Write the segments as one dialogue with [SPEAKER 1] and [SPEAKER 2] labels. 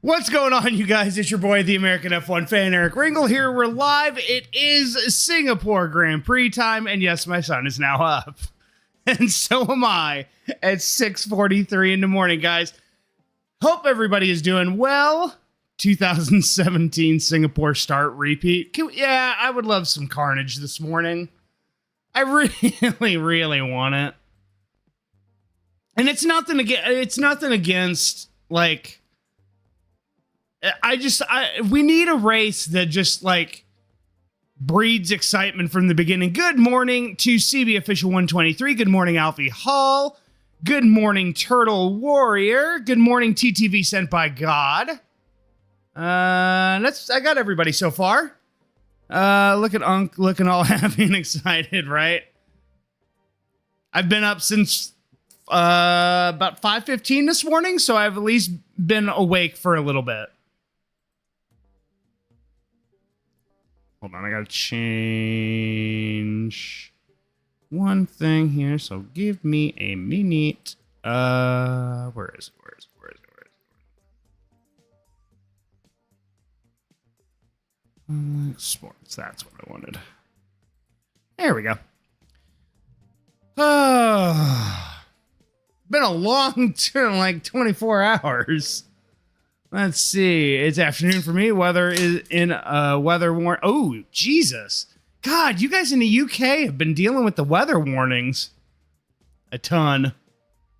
[SPEAKER 1] What's going on, you guys? It's your boy, the American F1 fan, Eric Ringle here. We're live. It is Singapore Grand Prix time, and yes, my sun is now up. And so am I at 6:43 in the morning, guys. Hope everybody is doing well. 2017 Singapore start repeat. I would love some carnage this morning. I really want it. And it's nothing against, like... we need a race that just like breeds excitement from the beginning. Good morning to CB Official 123. Good morning, Alfie Hall. Good morning, Turtle Warrior. Good morning, TTV sent by God. I got everybody so far. Look at Unk looking all happy and excited, right? I've been up since about 5:15 this morning, so I've at least been awake for a little bit. Hold on, I gotta change one thing here, so give me a minute. Where is it? Sports, that's what I wanted. There we go. Been a long turn, like 24 hours. Let's see. It's afternoon for me. Weather is in weather warn. Oh, Jesus. God, you guys in the UK have been dealing with the weather warnings a ton.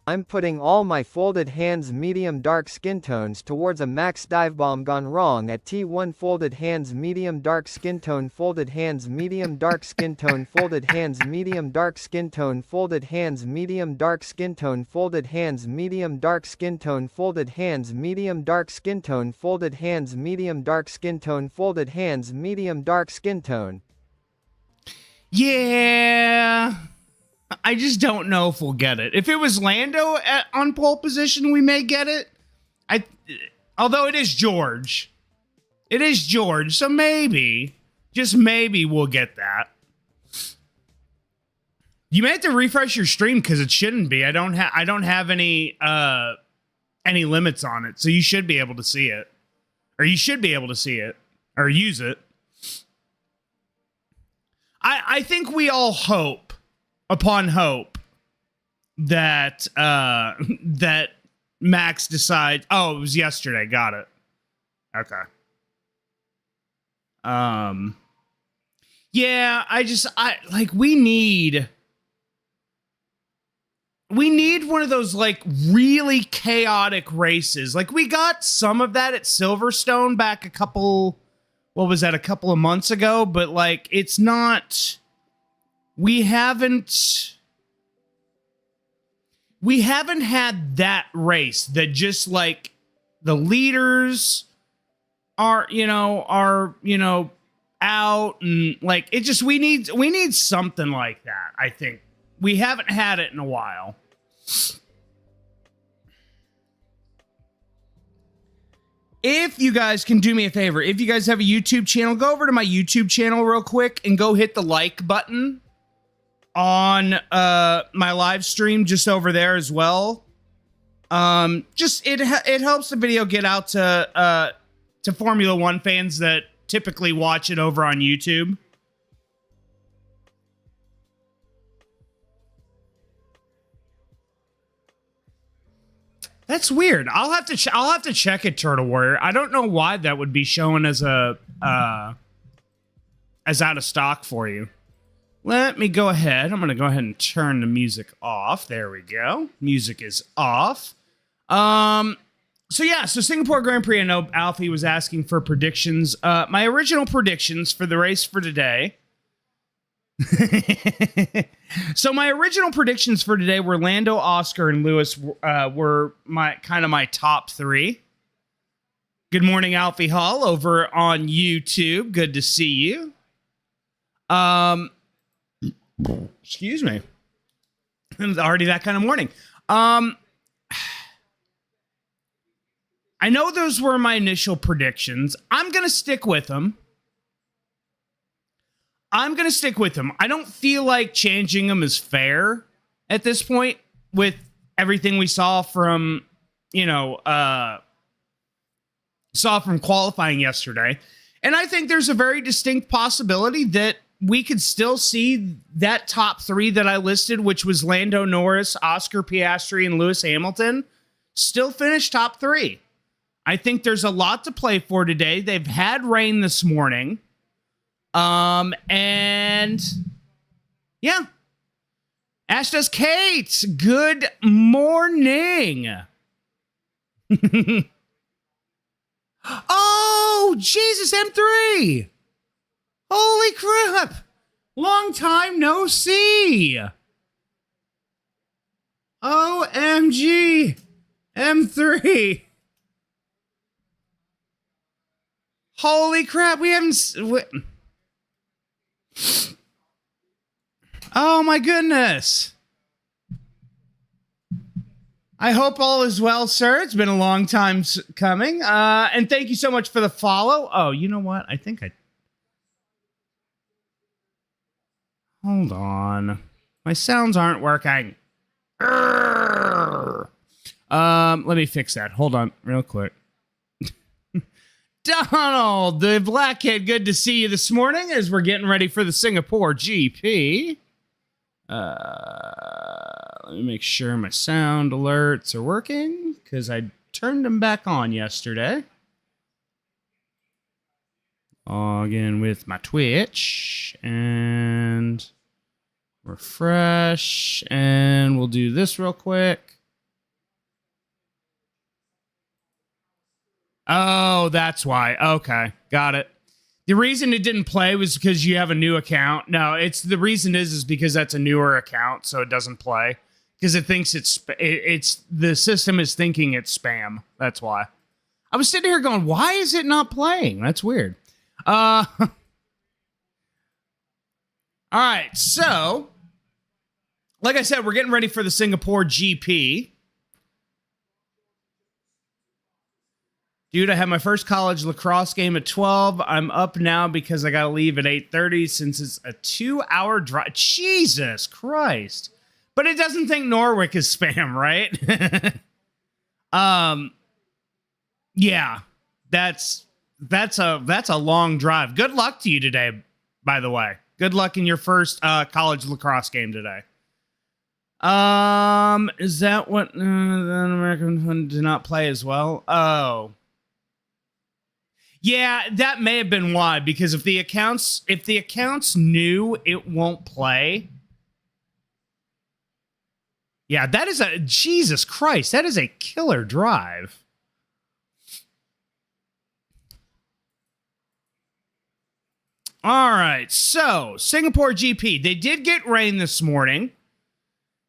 [SPEAKER 2] I'm putting all my folded hands medium dark skin tones towards a max dive bomb gone wrong at T1 folded hands medium dark skin tone folded hands medium dark skin tone folded hands medium dark skin tone folded hands medium dark skin tone folded hands medium dark skin tone folded hands medium dark skin tone folded hands medium dark skin tone folded hands medium dark skin tone.
[SPEAKER 1] Yeah. I just don't know if we'll get it. If it was Lando on pole position, we may get it. Although it is George. It is George, so maybe, just maybe we'll get that. You may have to refresh your stream because it shouldn't be. I don't have any limits on it, so you should be able to see it. Or you should be able to see it. Or use it. I think we all hope, upon hope, that that Max decides. Oh, it was yesterday. Got it. Okay. Yeah, we need one of those like really chaotic races. Like we got some of that at Silverstone back a couple of months ago, but like it's not. We haven't had that race that just like the leaders are out and like it just we need something like that. I think we haven't had it in a while. If you guys can do me a favor, if you guys have a YouTube channel, go over to my YouTube channel real quick and go hit the like button on my live stream just over there as well. Just it helps the video get out to Formula One fans that typically watch it over on YouTube. That's weird. I'll have to check it, Turtle Warrior. I don't know why that would be showing as as out of stock for you. Let me go ahead. I'm going to go ahead and turn the music off. There we go. Music is off. So Singapore Grand Prix. I know Alfie was asking for predictions. My original predictions for the race for today. So my original predictions for today were Lando, Oscar, and Lewis were my top three. Good morning, Alfie Hall over on YouTube. Good to see you. Excuse me. It's already that kind of morning. I know those were my initial predictions. I'm going to stick with them. I don't feel like changing them is fair at this point with everything we saw from, saw from qualifying yesterday. And I think there's a very distinct possibility that we could still see that top three that I listed, which was Lando Norris, Oscar Piastri, and Lewis Hamilton, still finish top three. I think there's a lot to play for today. They've had rain this morning. And yeah. Ashta's Kate, good morning. Oh, Jesus, M3. Holy crap. Long time no see. OMG. M3. Holy crap, we haven't... Oh my goodness. I hope all is well, sir. It's been a long time coming. And thank you so much for the follow. Oh, you know what? I think I... Hold on. My sounds aren't working. Let me fix that. Hold on real quick. Donald, the black kid, good to see you this morning as we're getting ready for the Singapore GP. Let me make sure my sound alerts are working because I turned them back on yesterday. Log in with my Twitch and refresh, and we'll do this real quick. Oh, that's why. Okay, got it. The reason it didn't play was because you have a new account. No, it's the reason is because that's a newer account, so it doesn't play because it thinks it's the system is thinking it's spam. That's why. I was sitting here going, why is it not playing? That's weird. All right, so like I said, we're getting ready for the Singapore GP. Dude, I had my first college lacrosse game at 12. I'm up now because I got to leave at 8:30 since it's a 2-hour drive. Jesus Christ. But it doesn't think Norwich is spam, right? Yeah. That's a long drive. Good luck to you today, by the way. Good luck in your first college lacrosse game today. Is that what the American one did not play as well? Oh. Yeah, that may have been why, because if the accounts knew it won't play. Yeah, that is a Jesus Christ, that is a killer drive. All right, so Singapore GP, they did get rain this morning.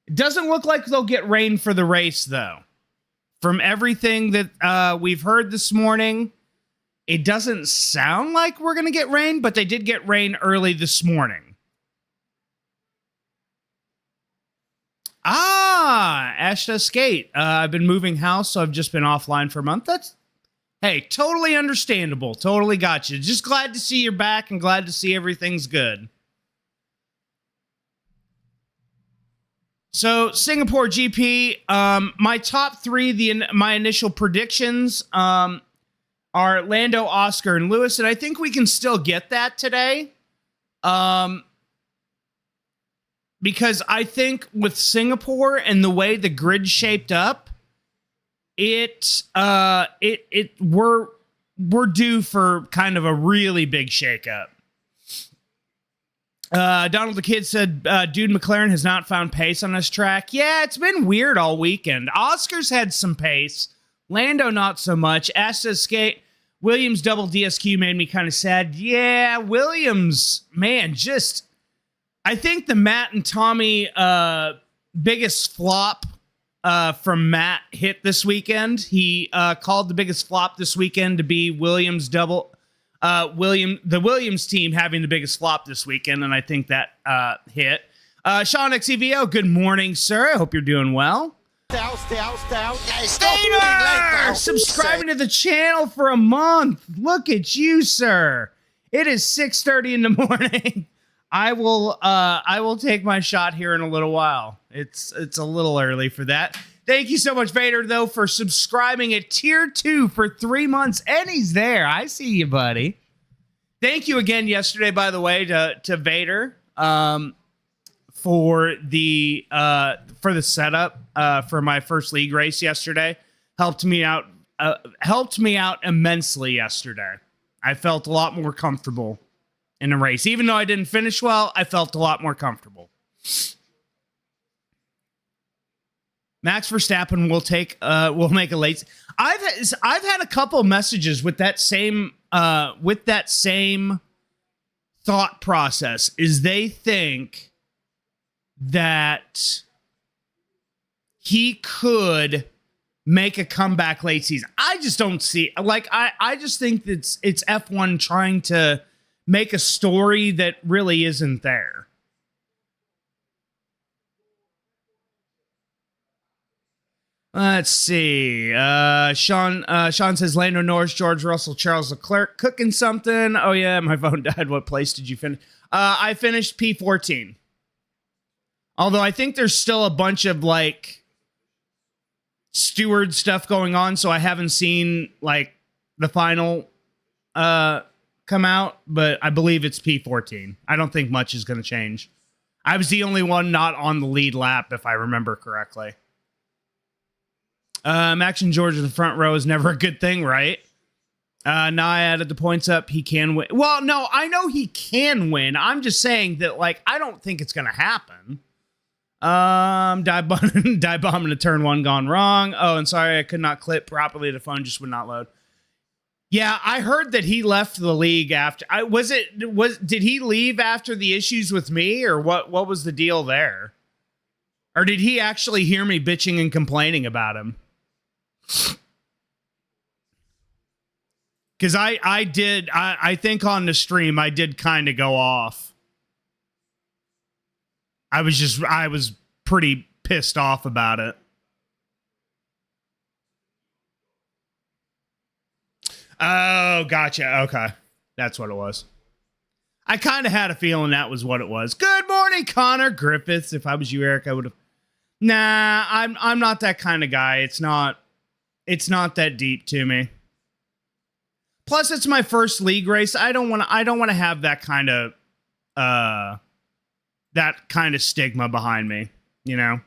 [SPEAKER 1] It doesn't look like they'll get rain for the race though. From everything that we've heard this morning, it doesn't sound like we're going to get rain, but they did get rain early this morning. Ashta Skate. I've been moving house, so I've just been offline for a month. That's, hey, totally understandable. Totally got you. Just glad to see you're back and glad to see everything's good. So, Singapore GP, my top three, my initial predictions, are Lando, Oscar, and Lewis, and I think we can still get that today. Because I think with Singapore and the way the grid shaped up, we're due for kind of a really big shakeup. Donald the Kid said, dude, McLaren has not found pace on this track. Yeah, it's been weird all weekend. Oscar's had some pace. Lando, not so much. Ashta Skate, Williams double DSQ made me kind of sad. Yeah, Williams, man, just... I think the Matt and Tommy biggest flop from Matt hit this weekend. He called the biggest flop this weekend to be Williams double... the Williams team having the biggest flop this weekend, and I think that hit. Sean XEVO, good morning, sir. I hope you're doing well. Stater! Subscribing to the channel for a month. Look at you, sir. It is 6:30 in the morning. I will take my shot here in a little while. It's a little early for that. Thank you so much, Vader, though, for subscribing at tier 2 for 3 months. And he's there. I see you, buddy. Thank you again yesterday, by the way, to Vader for the setup for my first league race yesterday. Helped me out immensely yesterday. I felt a lot more comfortable in the race. Even though I didn't finish well, I felt a lot more comfortable. Max Verstappen will make a late. I've had a couple messages with that same thought process. Is they think that he could make a comeback late season. I just don't see, like, I just think that it's F1 trying to make a story that really isn't there. Let's see. Sean says Lando Norris, George Russell, Charles Leclerc cooking something. Oh yeah, my phone died. What place did you finish? I finished P14. Although I think there's still a bunch of like steward stuff going on, so I haven't seen like the final come out, but I believe it's P14. I don't think much is going to change. I was the only one not on the lead lap, if I remember correctly. Max and George in the front row is never a good thing, right? Now I added the points up. He can win. Well, no, I know he can win. I'm just saying that, like, I don't think it's going to happen. Dive bomb in a turn 1 gone wrong. Oh, and sorry, I could not clip properly. The phone just would not load. Yeah, I heard that he left the league after. Did he leave after the issues with me, or what was the deal there? Or did he actually hear me bitching and complaining about him? Because I think on the stream I did kind of go off. I was pretty pissed off about it. Oh, gotcha. Okay. That's what it was. I kind of had a feeling that was what it was. Good morning, Connor Griffiths. If I was you, Eric, I would have. Nah, I'm not that kind of guy. It's not that deep to me. Plus, it's my first league race. I don't want to have that kind of stigma behind me, you know?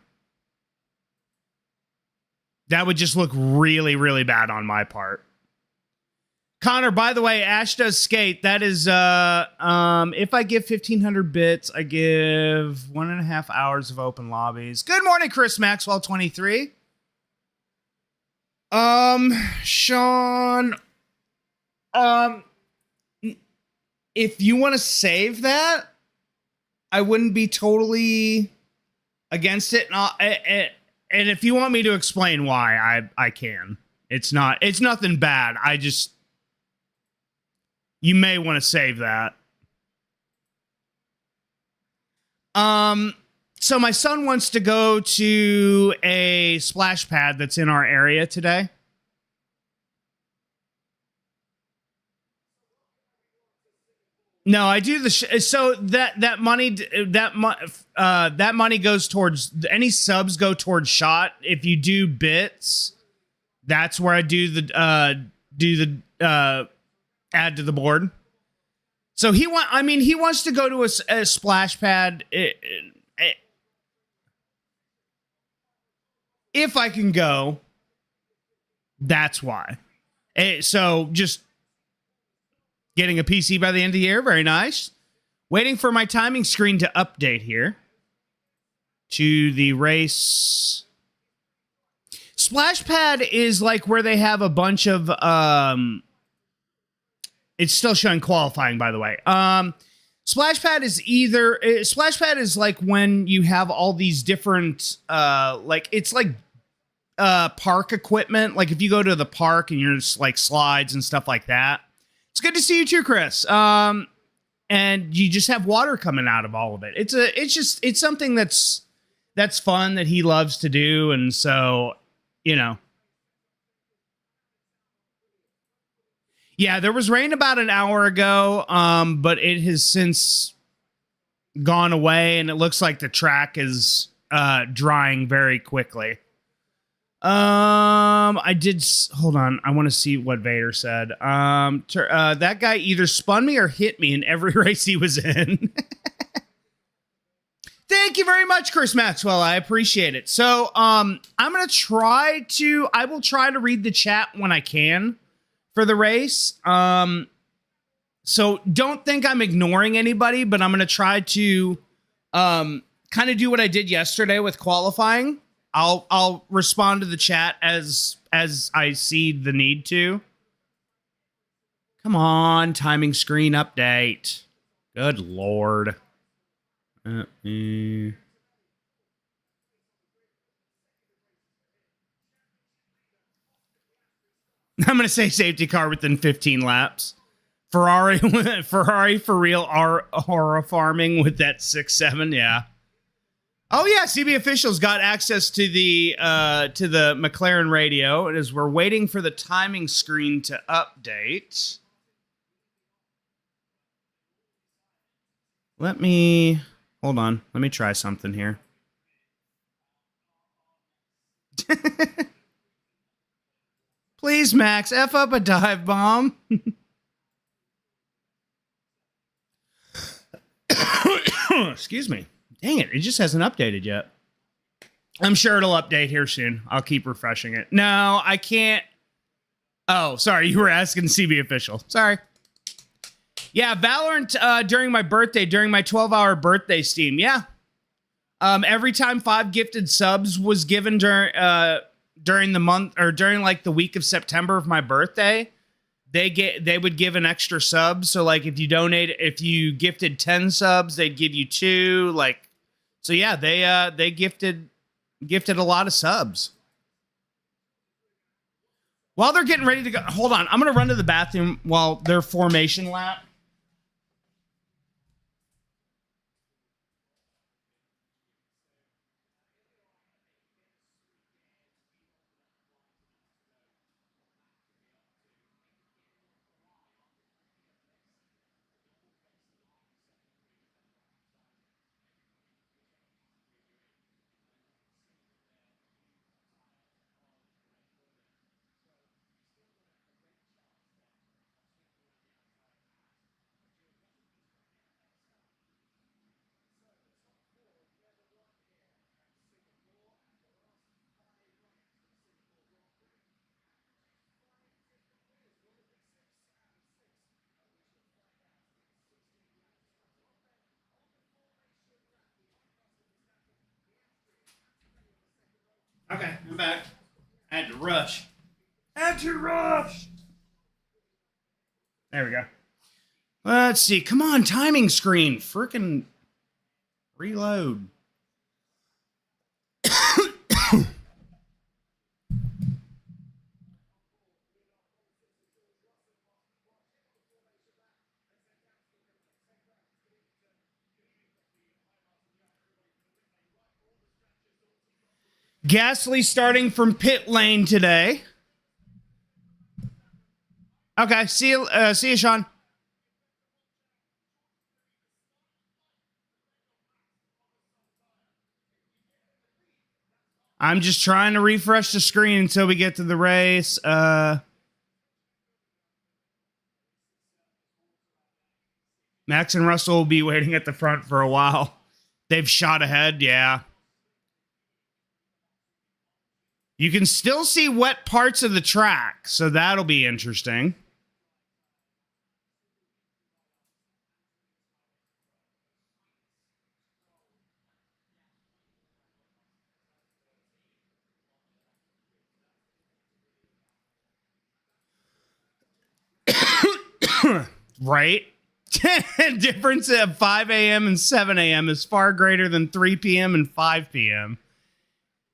[SPEAKER 1] That would just look really, really bad on my part. Connor, by the way, Ash does skate. That is, if I give 1,500 bits, I give 1.5 hours of open lobbies. Good morning, Chris Maxwell 23. Sean, if you want to save that, I wouldn't be totally against it. And if you want me to explain why, I can. It's nothing bad. You may want to save that. So my son wants to go to a splash pad that's in our area today. No, I do so that money goes towards any subs go towards shot. If you do bits, that's where I do the add to the board. So he wants to go to a splash pad. If I can go, that's why. So just getting a PC by the end of the year. Very nice. Waiting for my timing screen to update here to the race. Splash pad is like where they have a bunch of, it's still showing qualifying, by the way. Splash pad is like when you have all these different, it's like park equipment. Like if you go to the park and you're just like slides and stuff like that. It's good to see you too, Chris. And you just have water coming out of all of it. It's something that's fun that he loves to do. And so, you know. Yeah, there was rain about an hour ago, but it has since gone away, and it looks like the track is drying very quickly. I did. Hold on. I want to see what Vader said. That guy either spun me or hit me in every race he was in. Thank you very much, Chris Maxwell. I appreciate it. So, I will try to read the chat when I can for the race. So don't think I'm ignoring anybody, but I'm going to try to, kind of do what I did yesterday with qualifying. I'll respond to the chat as I see the need to. Come on, timing screen update. Good Lord. I'm going to say safety car within 15 laps. Ferrari for real horror farming with that 6-7, yeah. Oh yeah, CB officials got access to the McLaren radio as we're waiting for the timing screen to update. Hold on. Let me try something here. Please, Max, F up a dive bomb. Excuse me. Dang it just hasn't updated yet. I'm sure it'll update here soon. I'll keep refreshing it. No, I can't. Oh, sorry. You were asking CB official. Sorry. Yeah, Valorant during my birthday, during my 12-hour birthday stream. Yeah. Every time 5 gifted subs was given during the month or during like the week of September of my birthday, they would give an extra sub. So like if you gifted 10 subs, they'd give you 2. Like, so yeah, they gifted a lot of subs. While they're getting ready to go, hold on, I'm gonna run to the bathroom while their formation lap. Okay, I'm back. I had to rush. There we go. Let's see. Come on, timing screen. Frickin' reload. Gasly starting from pit lane today. Okay, see you, Sean. I'm just trying to refresh the screen until we get to the race. Max and Russell will be waiting at the front for a while. They've shot ahead, yeah. You can still see wet parts of the track, so that'll be interesting. Right? Difference of 5 a.m. and 7 a.m. is far greater than 3 p.m. and 5 p.m.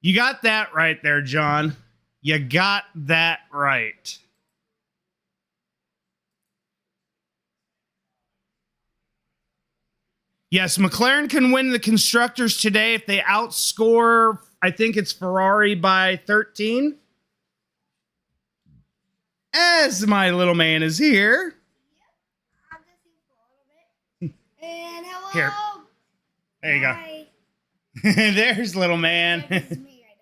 [SPEAKER 1] You got that right there, John. You got that right. Yes, McLaren can win the constructors today if they outscore, I think it's Ferrari by 13. As my little man is here.
[SPEAKER 3] And hello.
[SPEAKER 1] Here. There you
[SPEAKER 3] Hi.
[SPEAKER 1] go. There's little man.
[SPEAKER 3] Yeah, this is me right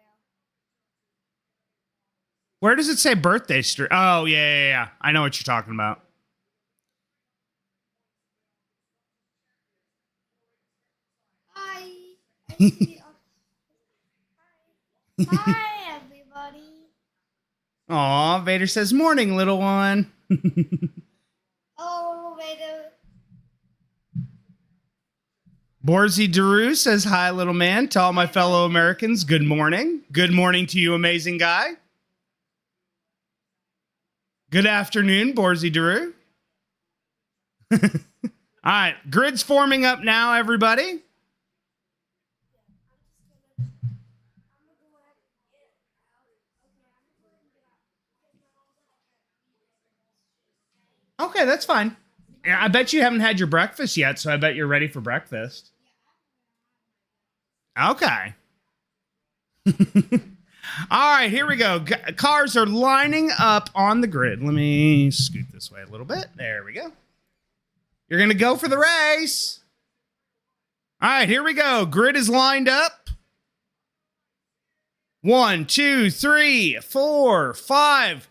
[SPEAKER 1] Where does it say birthday streak? Oh, yeah. I know what you're talking about.
[SPEAKER 3] Hi. I see. Hi, everybody.
[SPEAKER 1] Aw, Vader says, morning, little one.
[SPEAKER 3] Oh, wait a
[SPEAKER 1] Borzy Daru says, hi, little man. To all my fellow Americans, good morning. Good morning to you, amazing guy. Good afternoon, Borzy Daru. All right, grid's forming up now, everybody. Okay, that's fine. I bet you haven't had your breakfast yet, so I bet you're ready for breakfast. Okay. All right, here we go. Cars are lining up on the grid. Let me scoot this way a little bit. There we go. You're going to go for the race. All right, here we go. Grid is lined up. 1, 2, 3, 4, 5.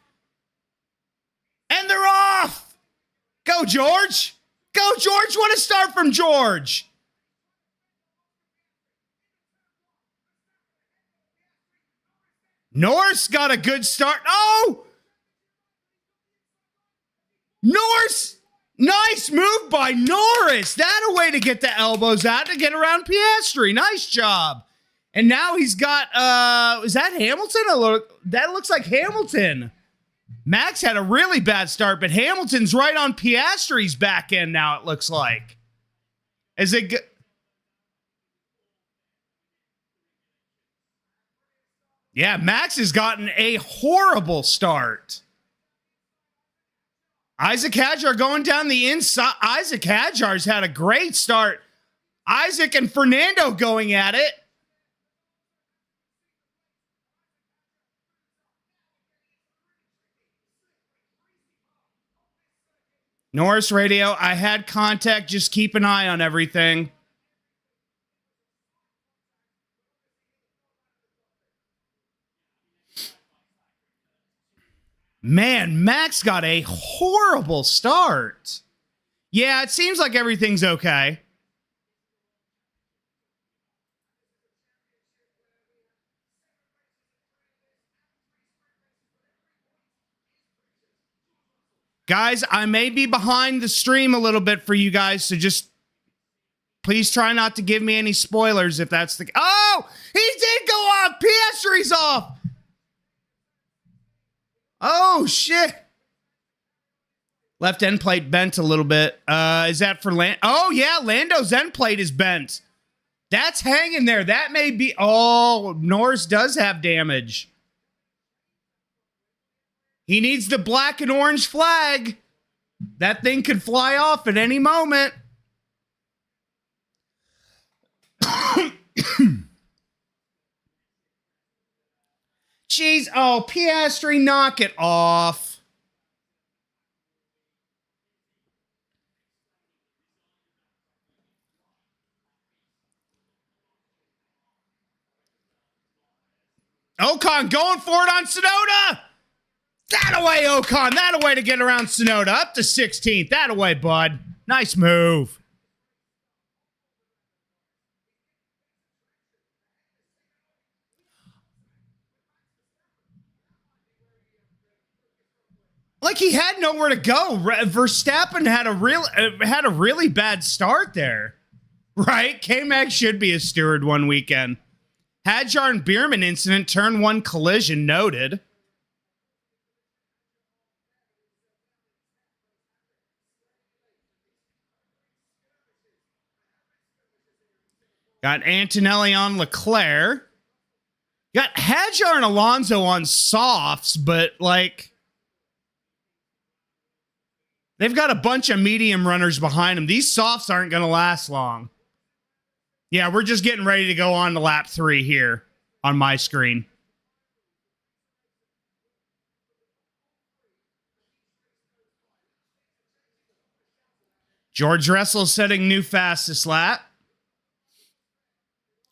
[SPEAKER 1] And they're off. Go, George. Go, George. What a start from George. Norris got a good start. Oh! Norris! Nice move by Norris. That a way to get the elbows out to get around Piastri. Nice job. And now he's got, is that Hamilton? That looks like Hamilton. Max had a really bad start, but Hamilton's right on Piastri's back end now, it looks like. Is it good? Yeah, Max has gotten a horrible start. Isaac Hadjar going down the inside. Isaac Hadjar's had a great start. Isaac and Fernando going at it. Norris Radio, I had contact. Just keep an eye on everything. Man, Max got a horrible start. Yeah, it seems like everything's okay. Guys, I may be behind the stream a little bit for you guys, so just please try not to give me any spoilers if that's the... Oh! He did go off! Piastri's off! Oh, shit. Left end plate bent a little bit. Is that for Land? Oh, yeah, Lando's end plate is bent. That's hanging there. That may be... Oh, Norris does have damage. He needs the black and orange flag. That thing could fly off at any moment. Jeez. Oh, Piastri, knock it off. Ocon going for it on Tsunoda. That away, Ocon. That away to get around Tsunoda. Up to 16th. That away, bud. Nice move. Like he had nowhere to go. Verstappen had a really bad start there. Right? K-Mag should be a steward one weekend. Hadjar and Bierman incident, turn 1 collision noted. Got Antonelli on Leclerc. Got Hadjar and Alonso on softs, but like they've got a bunch of medium runners behind them. These softs aren't going to last long. Yeah, we're just getting ready to go on to lap 3 here on my screen. George Russell setting new fastest lap.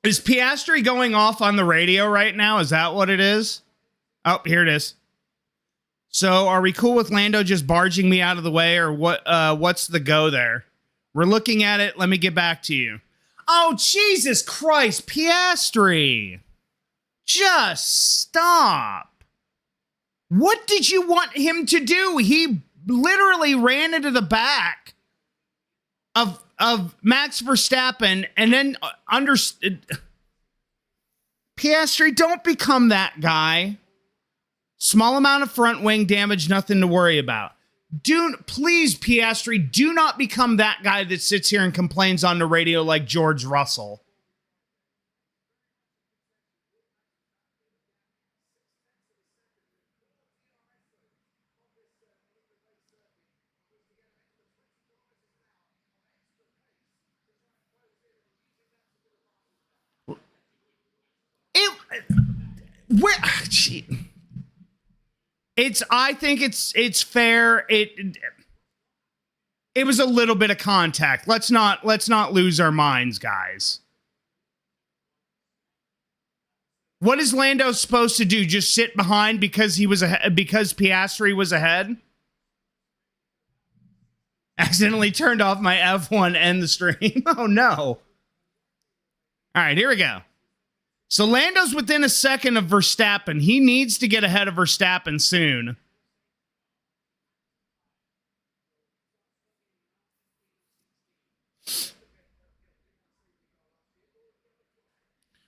[SPEAKER 1] Is Piastri going off on the radio right now? Is that what it is? Oh, here it is. So are we cool with Lando just barging me out of the way, or what? What's the go there? We're looking at it. Let me get back to you. Oh, Jesus Christ, Piastri. Just stop. What did you want him to do? He literally ran into the back of Max Verstappen and then understood. Piastri, don't become that guy. Small amount of front wing damage, nothing to worry about. Please, Piastri, do not become that guy that sits here and complains on the radio like George Russell. I think it's fair. It was a little bit of contact. Let's not lose our minds, guys. What is Lando supposed to do? Just sit behind because because Piastri was ahead? Accidentally turned off my F1 and the stream. Oh no. All right, here we go. So Lando's within a second of Verstappen. He needs to get ahead of Verstappen soon.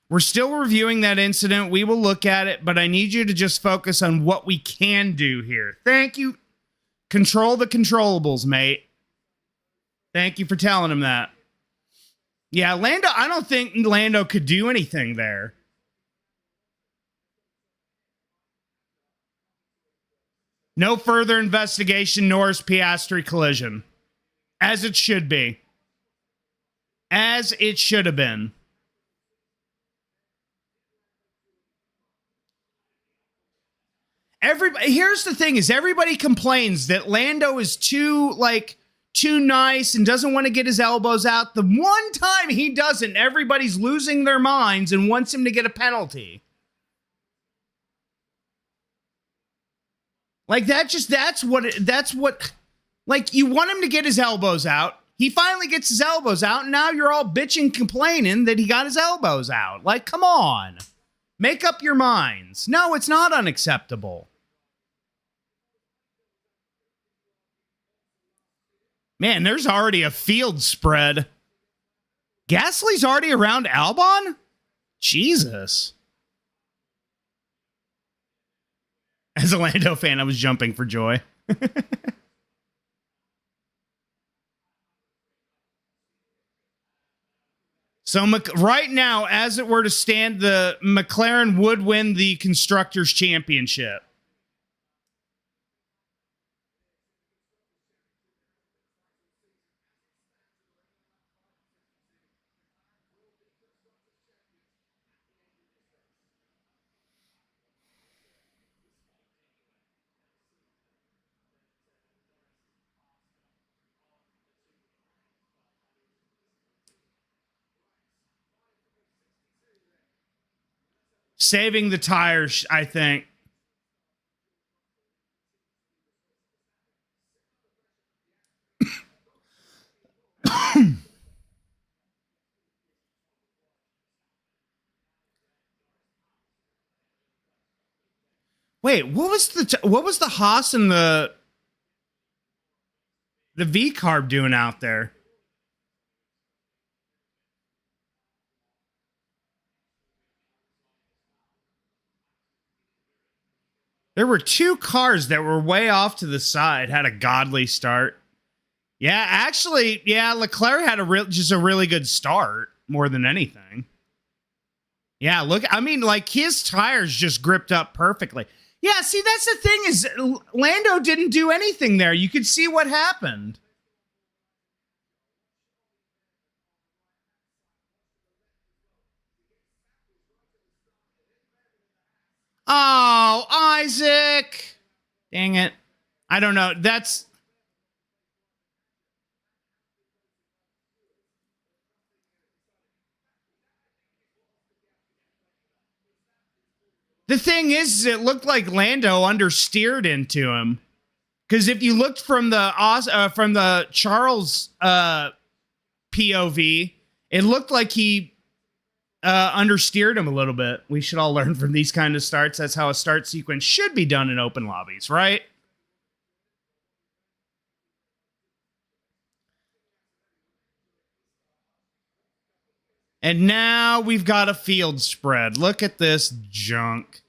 [SPEAKER 1] We're still reviewing that incident. We will look at it, but I need you to just focus on what we can do here. Thank you. Control the controllables, mate. Thank you for telling him that. Yeah, Lando, I don't think Lando could do anything there. No further investigation, Norris Piastri collision. As it should be. As it should have been. Here's the thing is everybody complains that Lando is too nice and doesn't want to get his elbows out. The one time he doesn't, everybody's losing their minds and wants him to get a penalty. Like that's what like you want him to get his elbows out. He finally gets his elbows out, and now you're all bitching, complaining that he got his elbows out. Like, come on. Make up your minds. No, it's not unacceptable. Man, there's already a field spread. Gasly's already around Albon? Jesus. As a Lando fan, I was jumping for joy. So right now, as it were to stand, the McLaren would win the Constructors' Championship. Saving the tires, I think. Wait, what was the Haas and the V-carb doing out there? There were two cars that were way off to the side, had a godly start. Yeah, actually, yeah, Leclerc had just a really good start more than anything. Yeah, look, I mean, like his tires just gripped up perfectly. Yeah, see, that's the thing is Lando didn't do anything there. You could see what happened. Oh, Isaac. Dang it. I don't know. That's The thing is, it looked like Lando understeered into him. Because if you looked from the Charles POV, it looked like he understeered him a little bit. We should all learn from these kind of starts. That's how a start sequence should be done in open lobbies, right? And now we've got a field spread. Look at this junk.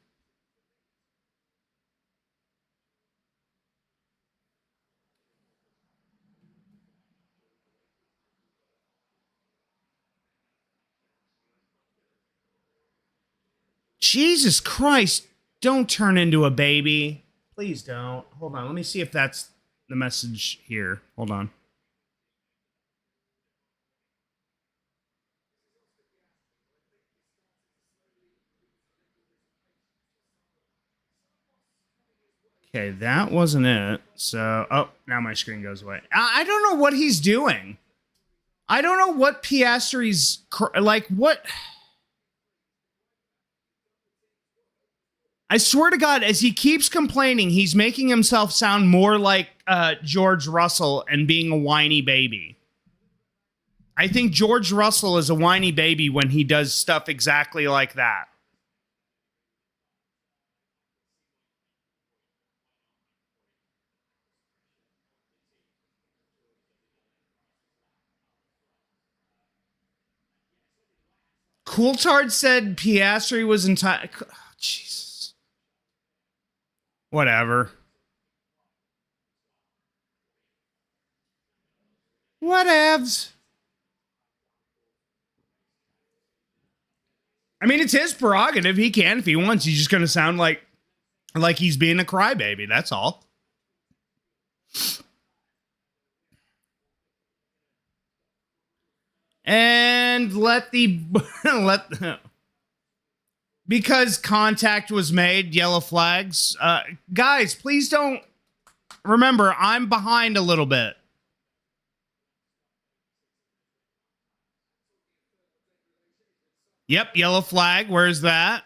[SPEAKER 1] Jesus Christ, don't turn into a baby. Please don't. Hold on, let me see if that's the message here. Hold on. Okay, that wasn't it. So, oh, now my screen goes away. I don't know what he's doing. I don't know what Piastri's, like, what... I swear to God, as he keeps complaining, he's making himself sound more like George Russell and being a whiny baby. I think George Russell is a whiny baby when he does stuff exactly like that. Coulthard said Piastri was entitled. Oh, Jesus. Whatever. Whatevs. I mean, it's his prerogative. He can if he wants. He's just going to sound like he's being a crybaby. That's all. And because contact was made, yellow flags. Guys, please don't. Remember, I'm behind a little bit. Yep, yellow flag. Where's that?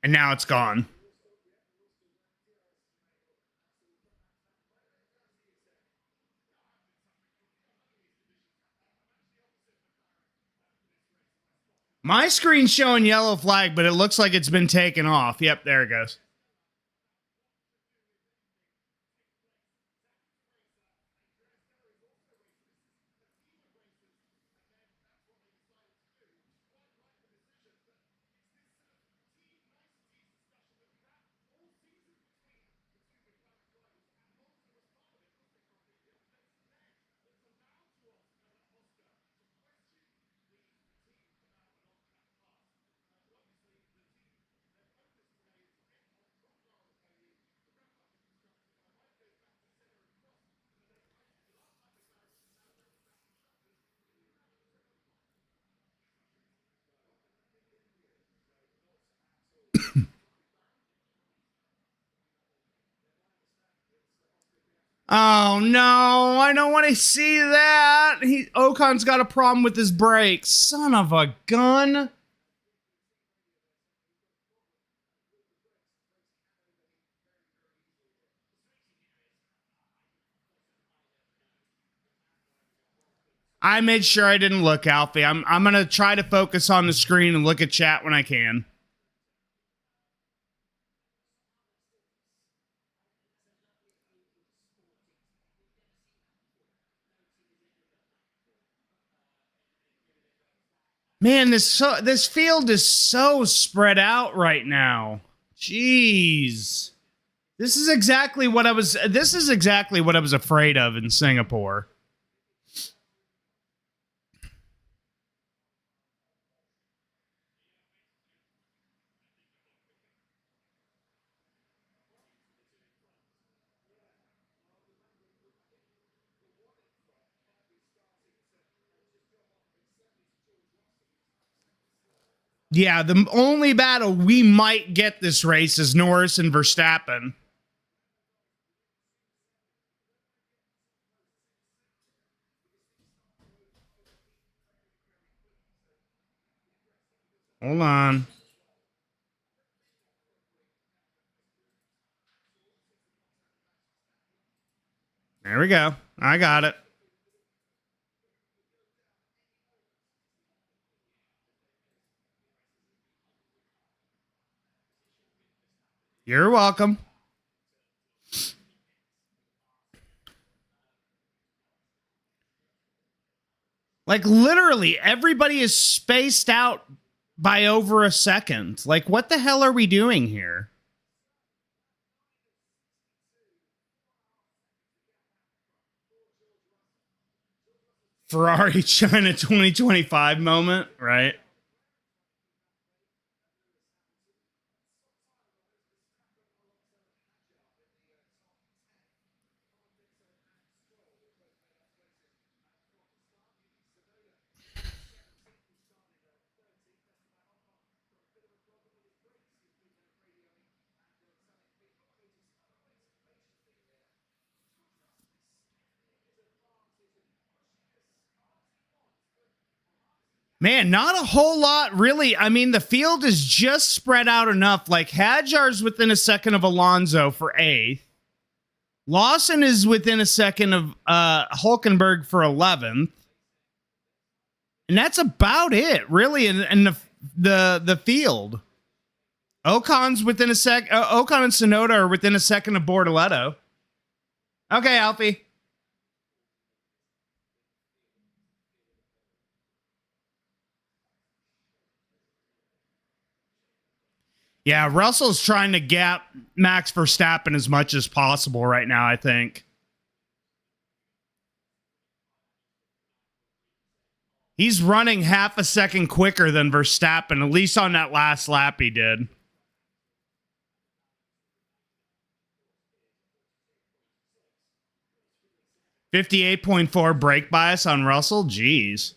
[SPEAKER 1] And now it's gone. My screen's showing yellow flag, but it looks like it's been taken off. Yep, there it goes. Oh no, I don't want to see that. Ocon's got a problem with his brakes. Son of a gun. I made sure I didn't look, Alfie. I'm gonna try to focus on the screen and look at chat when I can. Man, this field is so spread out right now. Jeez. This is exactly what I was afraid of in Singapore. Yeah, the only battle we might get this race is Norris and Verstappen. Hold on. There we go. I got it. You're welcome. Like, literally, everybody is spaced out by over a second. Like, what the hell are we doing here? Ferrari China 2025 moment, right? Man, not a whole lot, really. I mean, the field is just spread out enough. Like, Hadjar's within a second of Alonso for eighth. Lawson is within a second of Hulkenberg for 11th. And that's about it, really, in the field. Ocon's within a sec. Ocon and Sonoda are within a second of Bortoletto. Okay, Alfie. Yeah, Russell's trying to gap Max Verstappen as much as possible right now, I think. He's running half a second quicker than Verstappen, at least on that last lap he did. .4 brake bias on Russell? Jeez.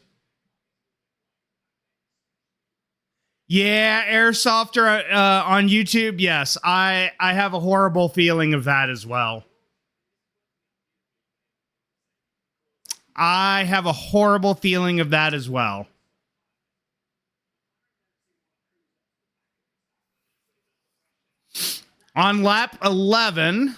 [SPEAKER 1] Yeah, Airsofter on YouTube. Yes, I have a horrible feeling of that as well. I have a horrible feeling of that as well. On lap 11,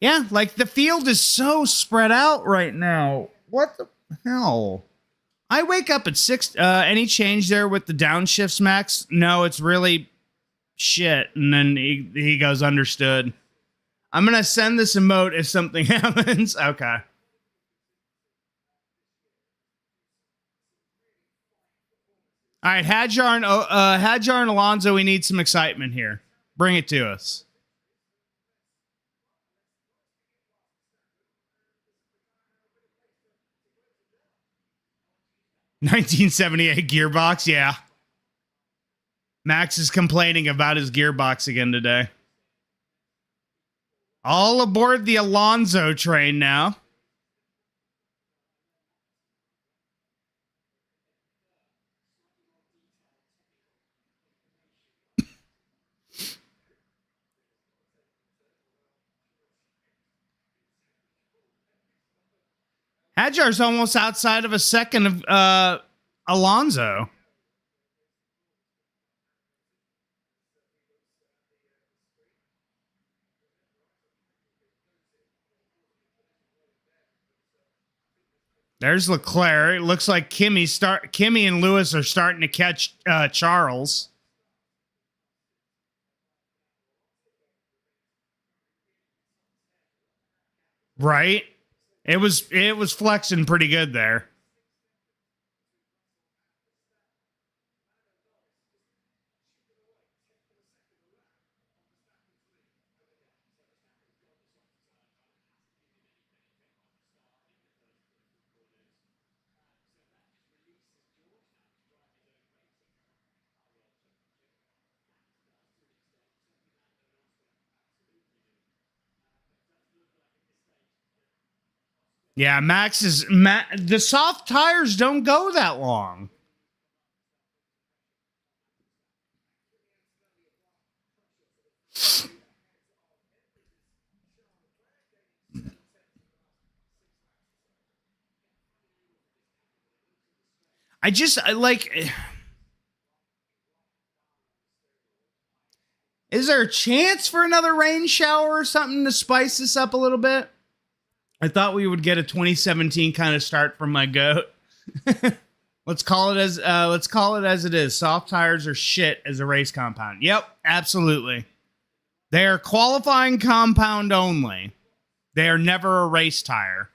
[SPEAKER 1] yeah, like the field is so spread out right now. What the hell? I wake up at 6. Any change there with the downshifts, Max? No, it's really shit. And then he goes, understood. I'm going to send this emote if something happens. Okay. All right, Hadjar and Alonso, we need some excitement here. Bring it to us. $1978 gearbox, yeah. Max is complaining about his gearbox again today. All aboard the Alonso train now. Hadjar's almost outside of a second of Alonso. There's Leclerc. It looks like Kimmy and Lewis are starting to catch Charles. Right? It was flexing pretty good there. Yeah, the soft tires don't go that long. Is there a chance for another rain shower or something to spice this up a little bit? I thought we would get a 2017 kind of start from my goat. Let's call it as it is. Soft tires are shit as a race compound. Yep, absolutely. They are qualifying compound only. They are never a race tire.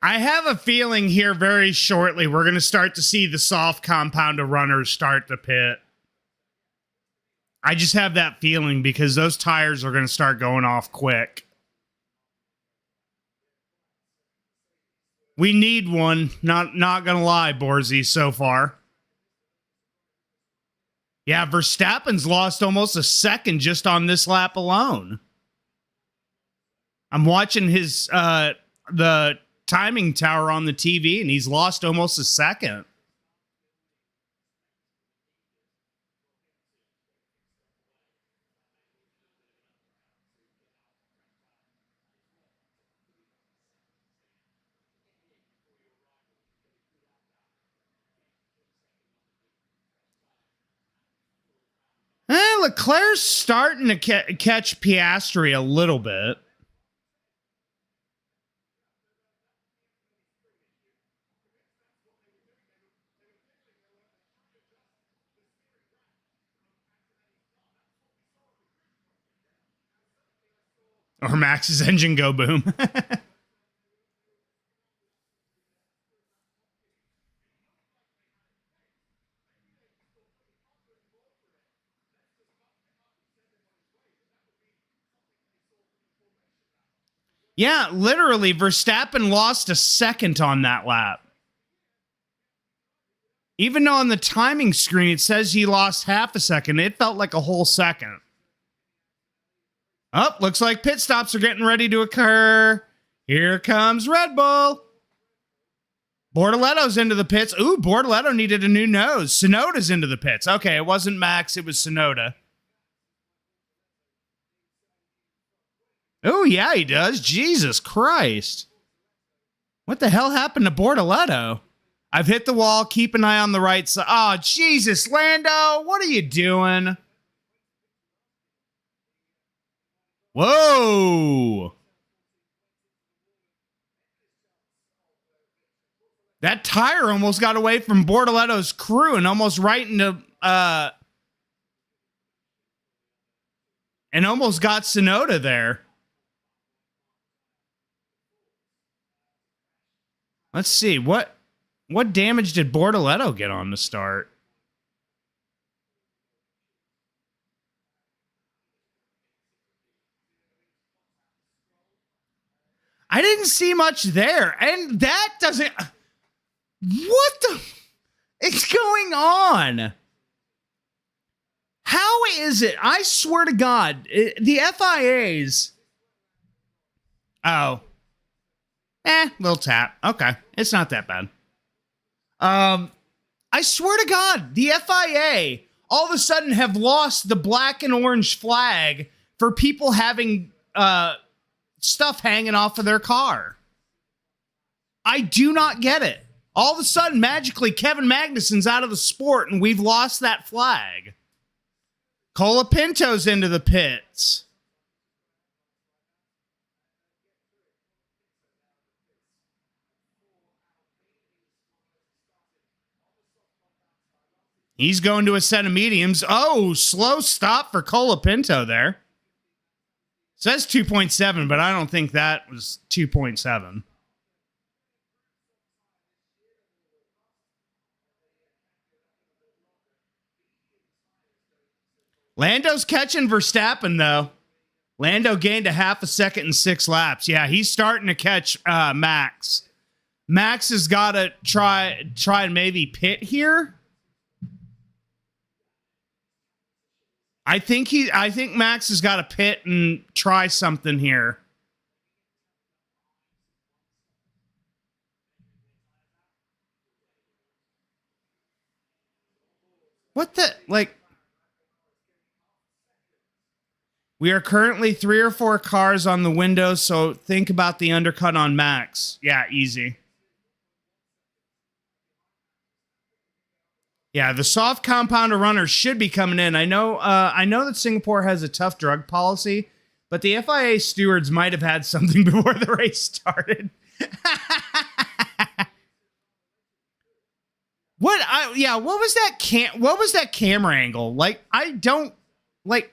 [SPEAKER 1] I have a feeling here very shortly we're going to start to see the soft compound of runners start to pit. I just have that feeling because those tires are going to start going off quick. We need one. Not going to lie, Borzy, so far. Yeah, Verstappen's lost almost a second just on this lap alone. I'm watching his the timing tower on the TV, and he's lost almost a second. Leclerc's starting to catch Piastri a little bit. Or Max's engine go boom. Yeah, literally, Verstappen lost a second on that lap. Even though on the timing screen it says he lost half a second, it felt like a whole second. Oh, looks like pit stops are getting ready to occur. Here comes Red Bull. Bortoletto's into the pits. Ooh, Bortoletto needed a new nose. Tsunoda's into the pits. Okay, it wasn't Max, it was Tsunoda. Oh, yeah, he does. Jesus Christ. What the hell happened to Bortoletto? I've hit the wall. Keep an eye on the right side. Oh, Jesus, Lando. What are you doing? Whoa. That tire almost got away from Bortoletto's crew and almost right into... and almost got Tsunoda there. Let's see. What damage did Bortoletto get on the start? I didn't see much there. And that doesn't... What the... It's going on? How is it? I swear to God, the FIAs... Oh. Little tap. Okay. It's not that bad. I swear to God, the FIA all of a sudden have lost the black and orange flag for people having stuff hanging off of their car. I do not get it. All of a sudden, magically, Kevin Magnussen's out of the sport and we've lost that flag. Colapinto's into the pits. He's going to a set of mediums. Oh, slow stop for Colapinto there. Says 2.7, but I don't think that was 2.7. Lando's catching Verstappen, though. Lando gained a half a second in 6 laps. Yeah, he's starting to catch Max. Max has got to try and maybe pit here. I think Max has got to pit and try something here. What the, like, we are currently 3 or 4 cars on the window, so think about the undercut on Max. Yeah, easy. Yeah, the soft compounder runners should be coming in. I know that Singapore has a tough drug policy, but the FIA stewards might have had something before the race started. What was that camera angle? Like, I don't like,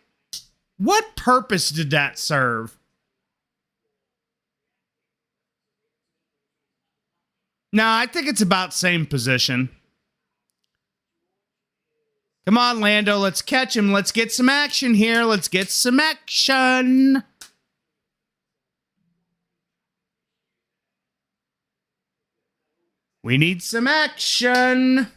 [SPEAKER 1] what purpose did that serve? No, I think it's about same position. Come on, Lando, let's catch him. Let's get some action here. Let's get some action. We need some action.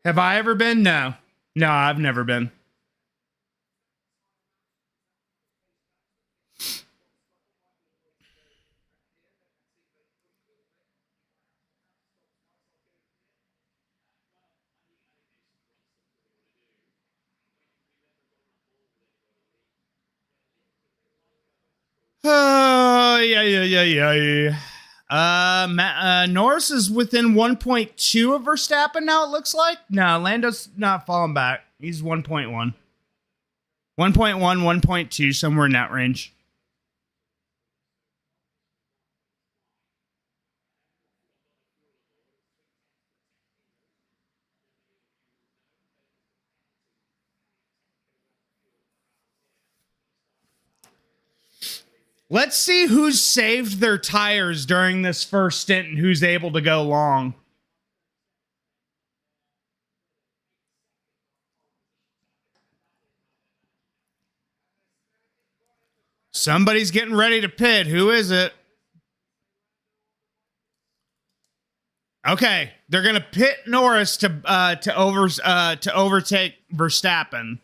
[SPEAKER 1] Have I ever been? No. No, I've never been. Oh, yeah. Norris is within 1.2 of Verstappen now, it looks like. No, Lando's not falling back. He's 1.1. 1.1, 1.2, somewhere in that range. Let's see who's saved their tires during this first stint and who's able to go long. Somebody's getting ready to pit. Who is it? Okay, they're gonna pit Norris to overtake Verstappen.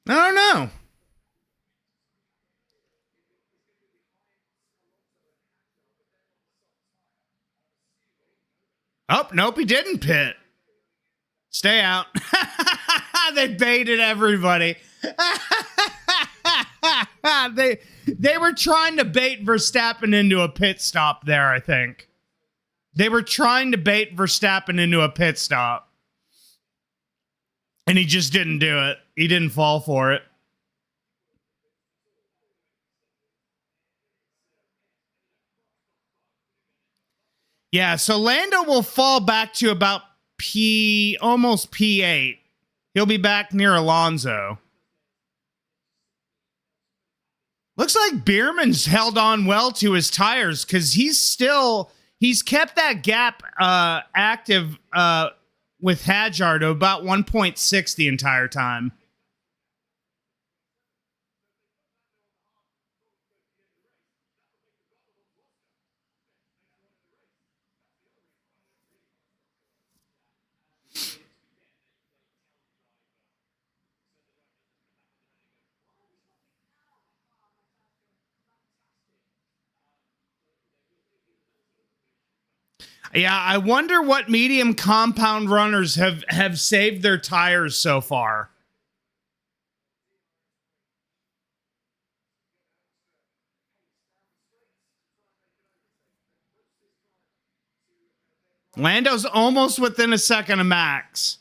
[SPEAKER 1] I don't know. Oh, nope, he didn't pit. Stay out. They baited everybody. they were trying to bait Verstappen into a pit stop there, I think. They were trying to bait Verstappen into a pit stop. And he just didn't do it. He didn't fall for it. Yeah, so Lando will fall back to about almost P8. He'll be back near Alonso. Looks like Bierman's held on well to his tires because he's kept that gap active with Hadjar to about 1.6 the entire time. Yeah, I wonder what medium compound runners have saved their tires so far. Lando's almost within a second of Max.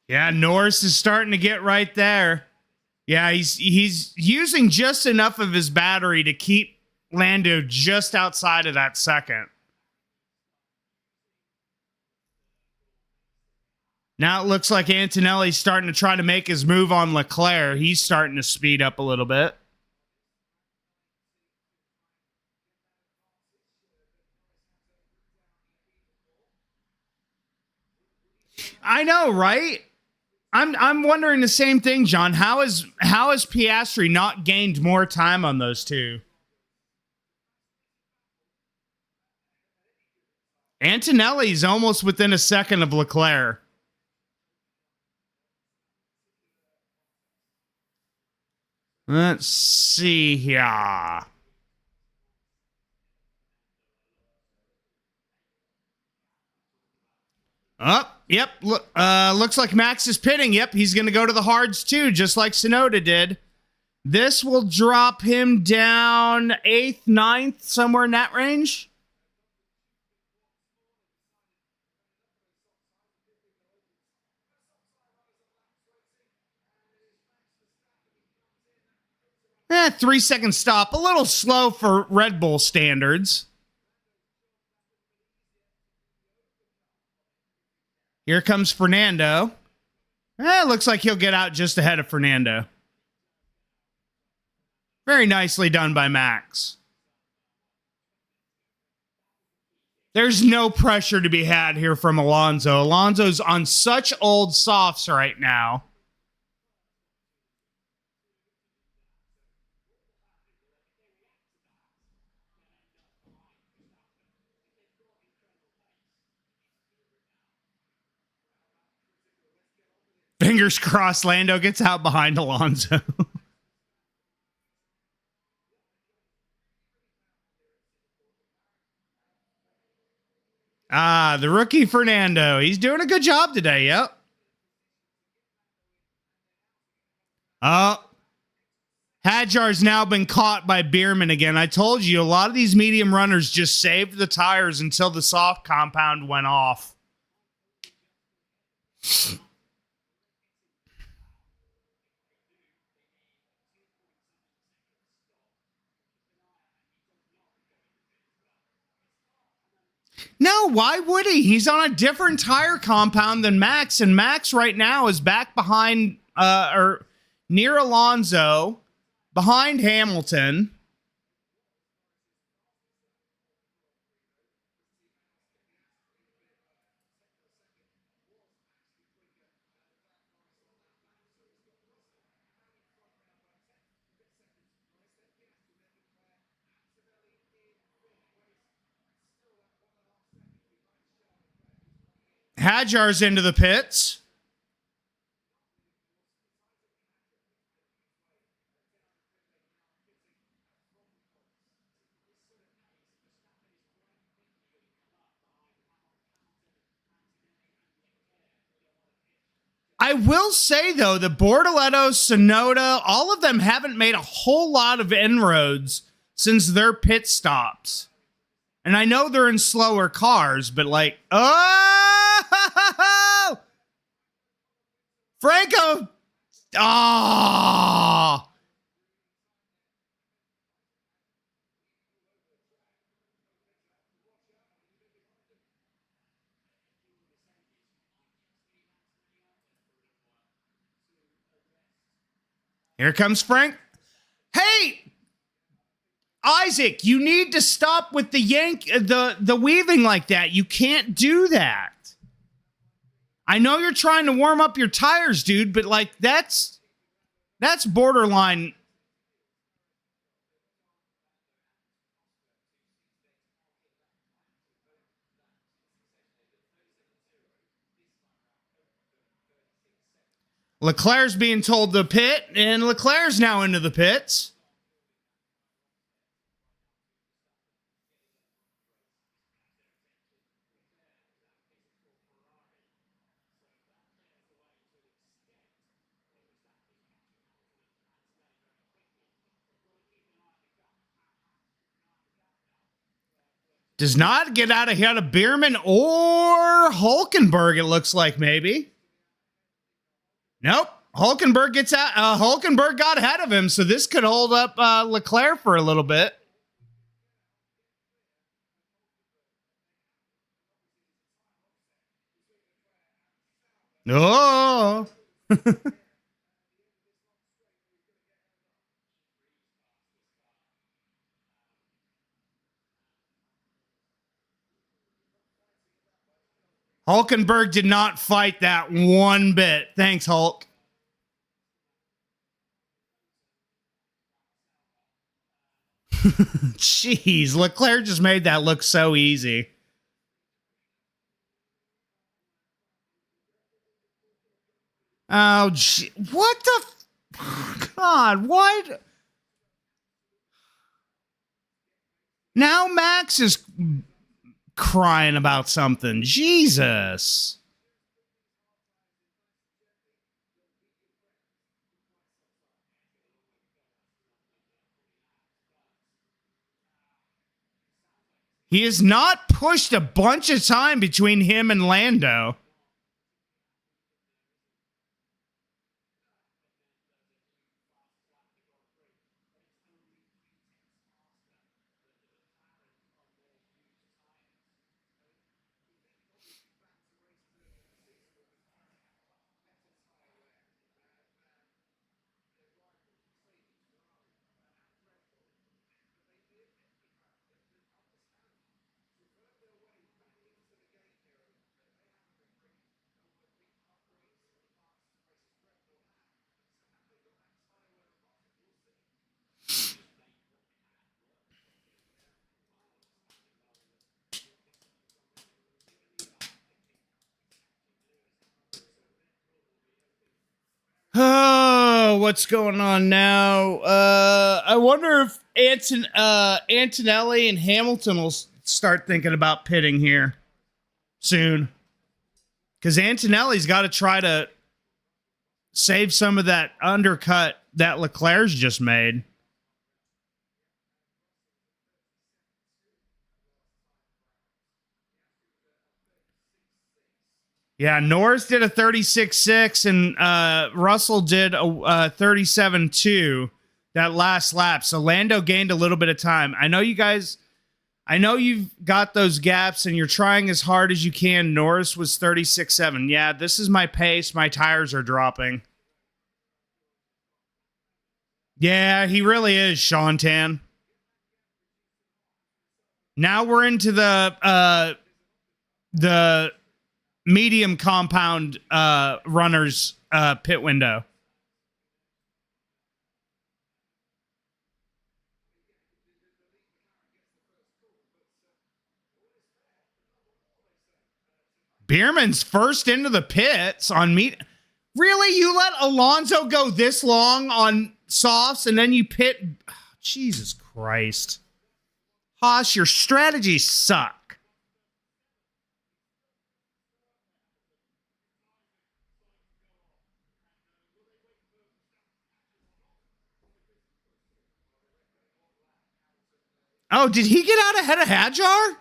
[SPEAKER 1] Yeah, Norris is starting to get right there. Yeah, he's using just enough of his battery to keep Lando just outside of that second. Now it looks like Antonelli's starting to try to make his move on Leclerc. He's starting to speed up a little bit. I know, right? I'm wondering the same thing, John. How has Piastri not gained more time on those two? Antonelli's almost within a second of Leclerc. Let's see here. Yep. Looks like Max is pitting. Yep, he's going to go to the hards too, just like Sonoda did. This will drop him down 8th, 9th, somewhere in that range. 3-second stop. A little slow for Red Bull standards. Here comes Fernando. Looks like he'll get out just ahead of Fernando. Very nicely done by Max. There's no pressure to be had here from Alonso. Alonso's on such old softs right now. Fingers crossed Lando gets out behind Alonso. The rookie Fernando. He's doing a good job today. Yep. Hadjar's now been caught by Bierman again. I told you, a lot of these medium runners just saved the tires until the soft compound went off. No, why would he? He's on a different tire compound than Max, and Max right now is back behind or near Alonso, behind Hamilton. Hadjar's into the pits. I will say, though, the Bortoletto, Sonoda, all of them haven't made a whole lot of inroads since their pit stops. And I know they're in slower cars, but like, oh! Franco! Ah! Oh. Here comes Frank. Hey, Isaac, you need to stop with the the weaving like that. You can't do that. I know you're trying to warm up your tires, dude, but like that's borderline. Leclerc's being told to pit, and Leclerc's now into the pits. Does not get out ahead of Bierman or Hulkenberg, it looks like maybe. Nope. Hulkenberg gets out. Hulkenberg got ahead of him, so this could hold up Leclerc for a little bit. Oh. Hulkenberg did not fight that one bit. Thanks, Hulk. Jeez, Leclerc just made that look so easy. Oh, what the? God, what? Now Max is crying about something. Jesus. He has not pushed a bunch of time between him and Lando. Oh, what's going on now? I wonder if Antonelli and Hamilton will start thinking about pitting here soon. Because Antonelli's got to try to save some of that undercut that Leclerc's just made. Yeah, Norris did a 36.6 and Russell did a 37.2 that last lap. So Lando gained a little bit of time. I know you guys, I know you've got those gaps and you're trying as hard as you can. Norris was 36.7. Yeah, this is my pace. My tires are dropping. Yeah, he really is, Sean Tan. Now we're into the medium compound runners pit window. Bierman's first into the pits on meet. Really? You let Alonso go this long on softs and then you pit? Oh, Jesus Christ. Haas, your strategies suck. Oh, did he get out ahead of Hadjar?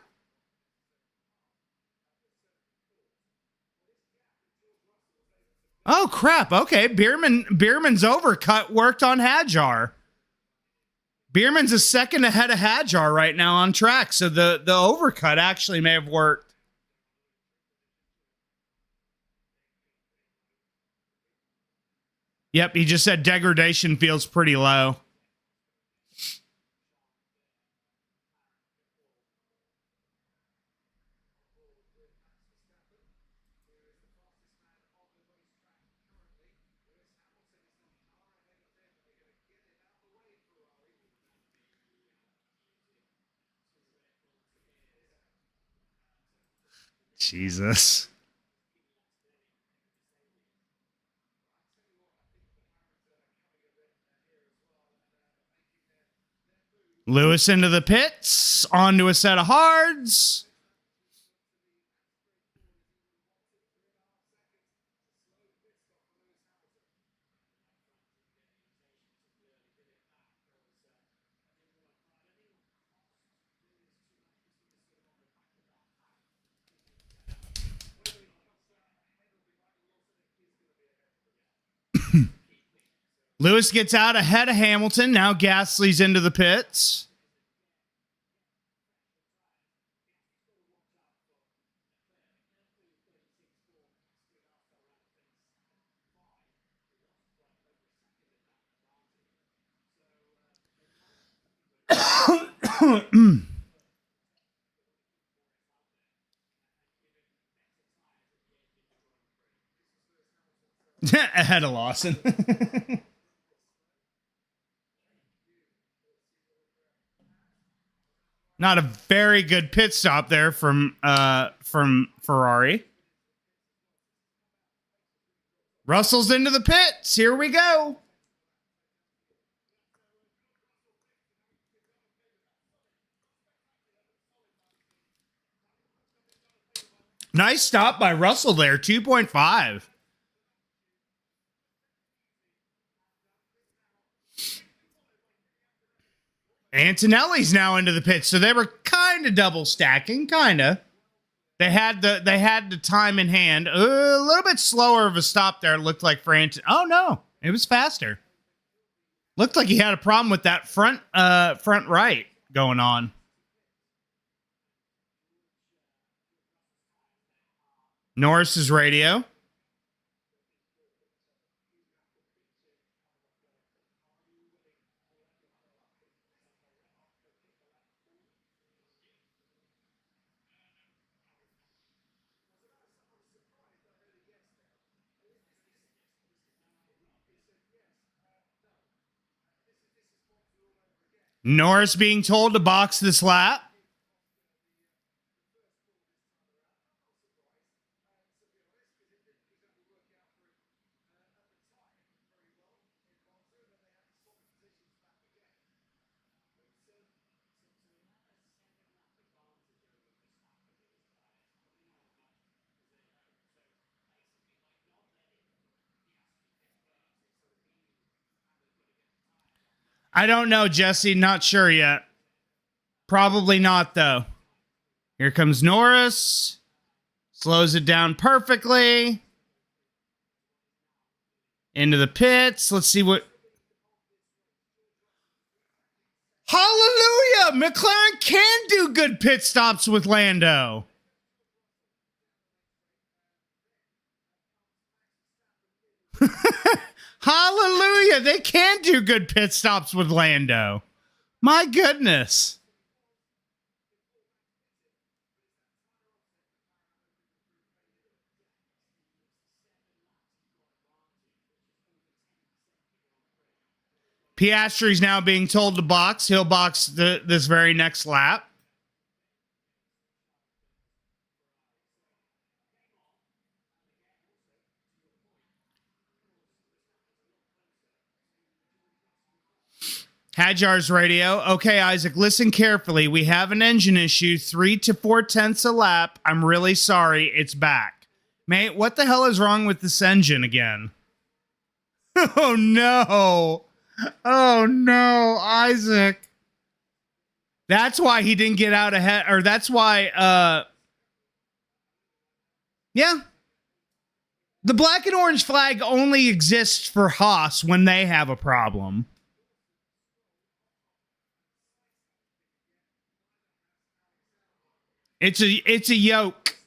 [SPEAKER 1] Oh, crap. Okay, Bierman's overcut worked on Hadjar. Bierman's a second ahead of Hadjar right now on track, so the overcut actually may have worked. Yep, he just said degradation feels pretty low. Jesus. Lewis into the pits, onto a set of hards. Lewis gets out ahead of Hamilton. Now Gasly's into the pits. Ahead of Lawson. Not a very good pit stop there from Ferrari. Russell's into the pits. Here we go. Nice stop by Russell there. 2.5. Antonelli's now into the pits, so they were kind of double stacking, kind of. They had the time in hand. A little bit slower of a stop there. It looked like for Oh no, it was faster. Looked like he had a problem with that front right going on. Norris's radio. Norris being told to box this lap. I don't know, Jesse. Not sure yet. Probably not, though. Here comes Norris. Slows it down perfectly. Into the pits. Let's see what... Hallelujah! McLaren can do good pit stops with Lando. Hallelujah! They can do good pit stops with Lando. My goodness. Piastri's now being told to box. He'll box this very next lap. Hadjar's radio. Okay, Isaac, listen carefully. We have an engine issue, 3 to 4/10 a lap. I'm really sorry. It's back. Mate, what the hell is wrong with this engine again? Oh, no. Oh, no, Isaac. That's why he didn't get out ahead, or that's why, yeah. The black and orange flag only exists for Haas when they have a problem. It's a yoke.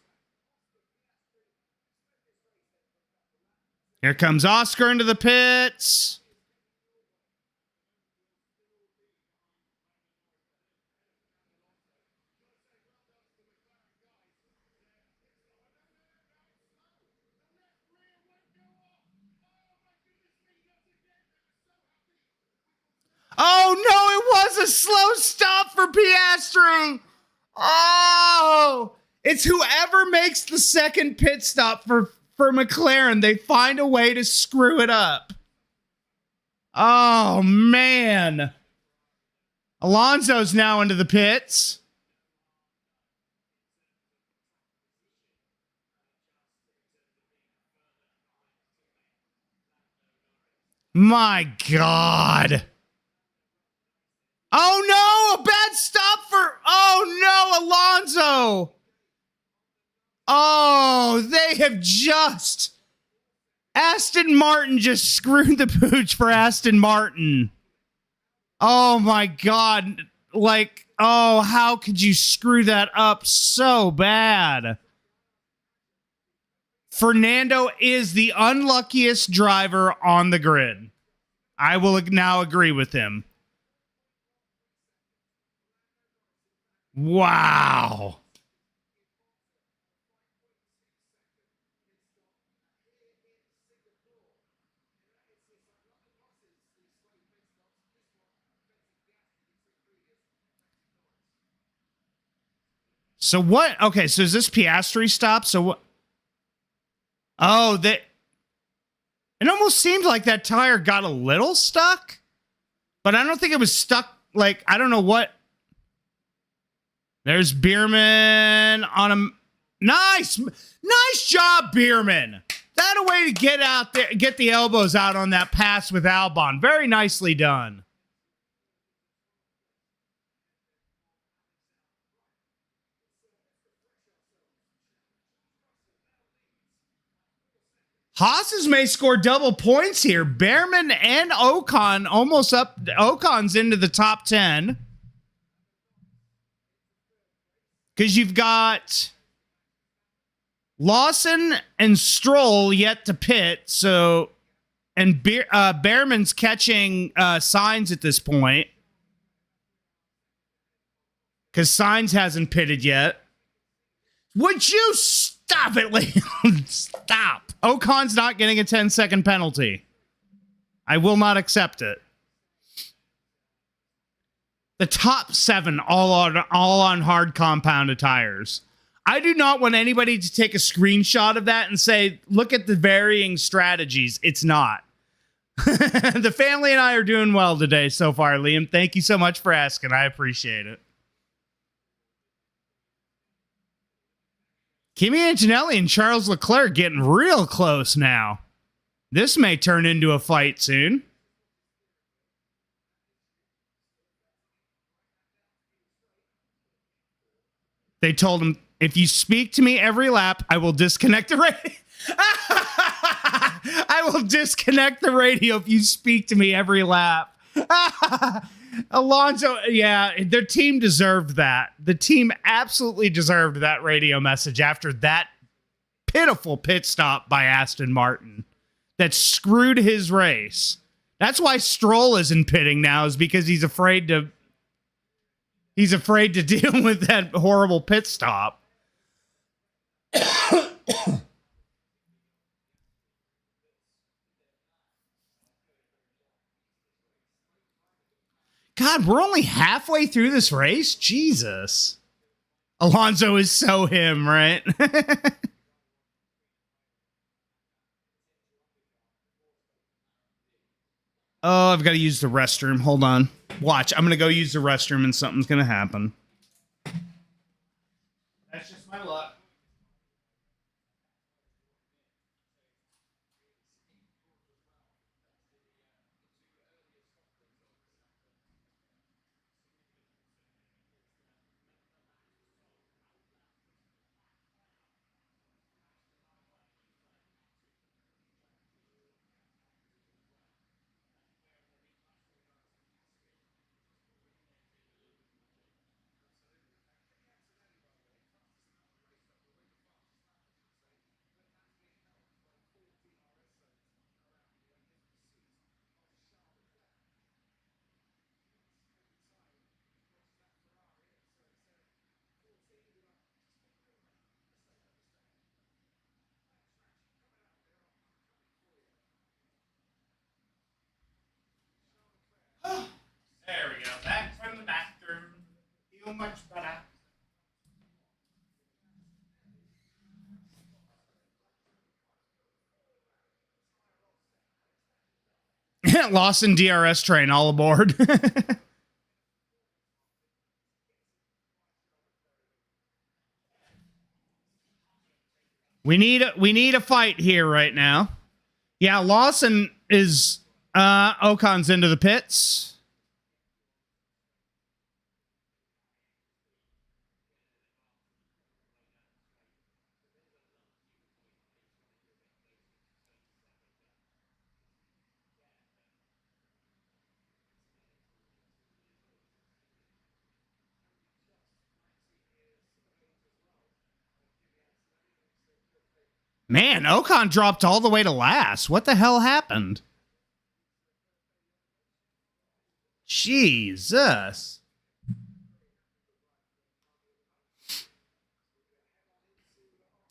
[SPEAKER 1] Here comes Oscar into the pits. Oh, no, it was a slow stop for Piastri. Oh, it's whoever makes the second pit stop for McLaren. They find a way to screw it up. Oh, man. Alonso's now into the pits. My God. Oh, no, a bad stop for... Oh, no, Alonso. Oh, they have just... Aston Martin just screwed the pooch for Aston Martin. Oh, my God. Like, oh, how could you screw that up so bad? Fernando is the unluckiest driver on the grid. I will now agree with him. Wow. So what? Okay, so is this Piastri stop? So what? Oh, that. It almost seemed like that tire got a little stuck, but I don't think it was stuck. Like, I don't know what. There's Bierman on him. Nice job, Bierman. That a way to get out there, get the elbows out on that pass with Albon. Very nicely done. Haas's may score double points here. Behrman and Ocon almost up. Ocon's into the top 10. Because you've got Lawson and Stroll yet to pit. So, and Behrman's catching Sainz at this point. Because Sainz hasn't pitted yet. Would you stop it, Liam? Stop. Ocon's not getting a 10-second penalty. I will not accept it. The top 7 all on hard compounded tires. I do not want anybody to take a screenshot of that and say, look at the varying strategies. It's not. The family and I are doing well today so far, Liam. Thank you so much for asking. I appreciate it. Kimi Antonelli and Charles Leclerc getting real close now. This may turn into a fight soon. They told him, if you speak to me every lap, I will disconnect the radio. I will disconnect the radio if you speak to me every lap. Alonso, yeah, their team deserved that. The team absolutely deserved that radio message after that pitiful pit stop by Aston Martin that screwed his race. That's why Stroll isn't pitting now, is because he's afraid to deal with that horrible pit stop. God, we're only halfway through this race? Jesus. Alonso is so him, right? Oh, I've got to use the restroom. Hold on. Watch. I'm going to go use the restroom and something's going to happen. That's just my luck. much better. Lawson DRS train all aboard. we need a fight here right now. Yeah, Lawson is Ocon's into the pits. Man, Ocon dropped all the way to last. What the hell happened? Jesus.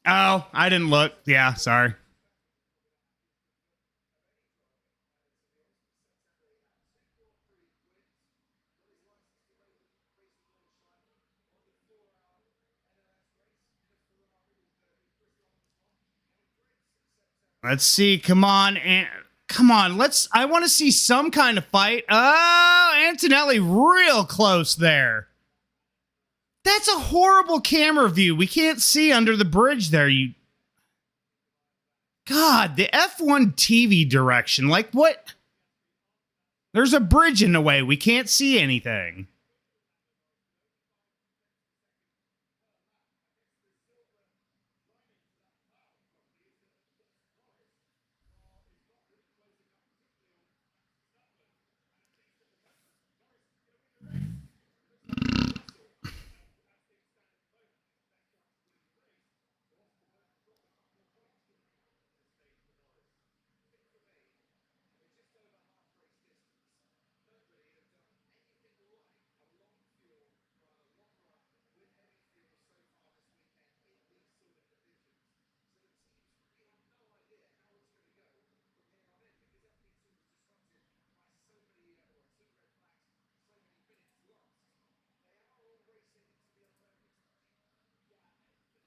[SPEAKER 1] Oh, I didn't look. Yeah, sorry. Let's see. Come on. Come on. I want to see some kind of fight. Oh, Antonelli real close there. That's a horrible camera view. We can't see under the bridge there. God, the F1 TV direction. Like what? There's a bridge in the way. We can't see anything.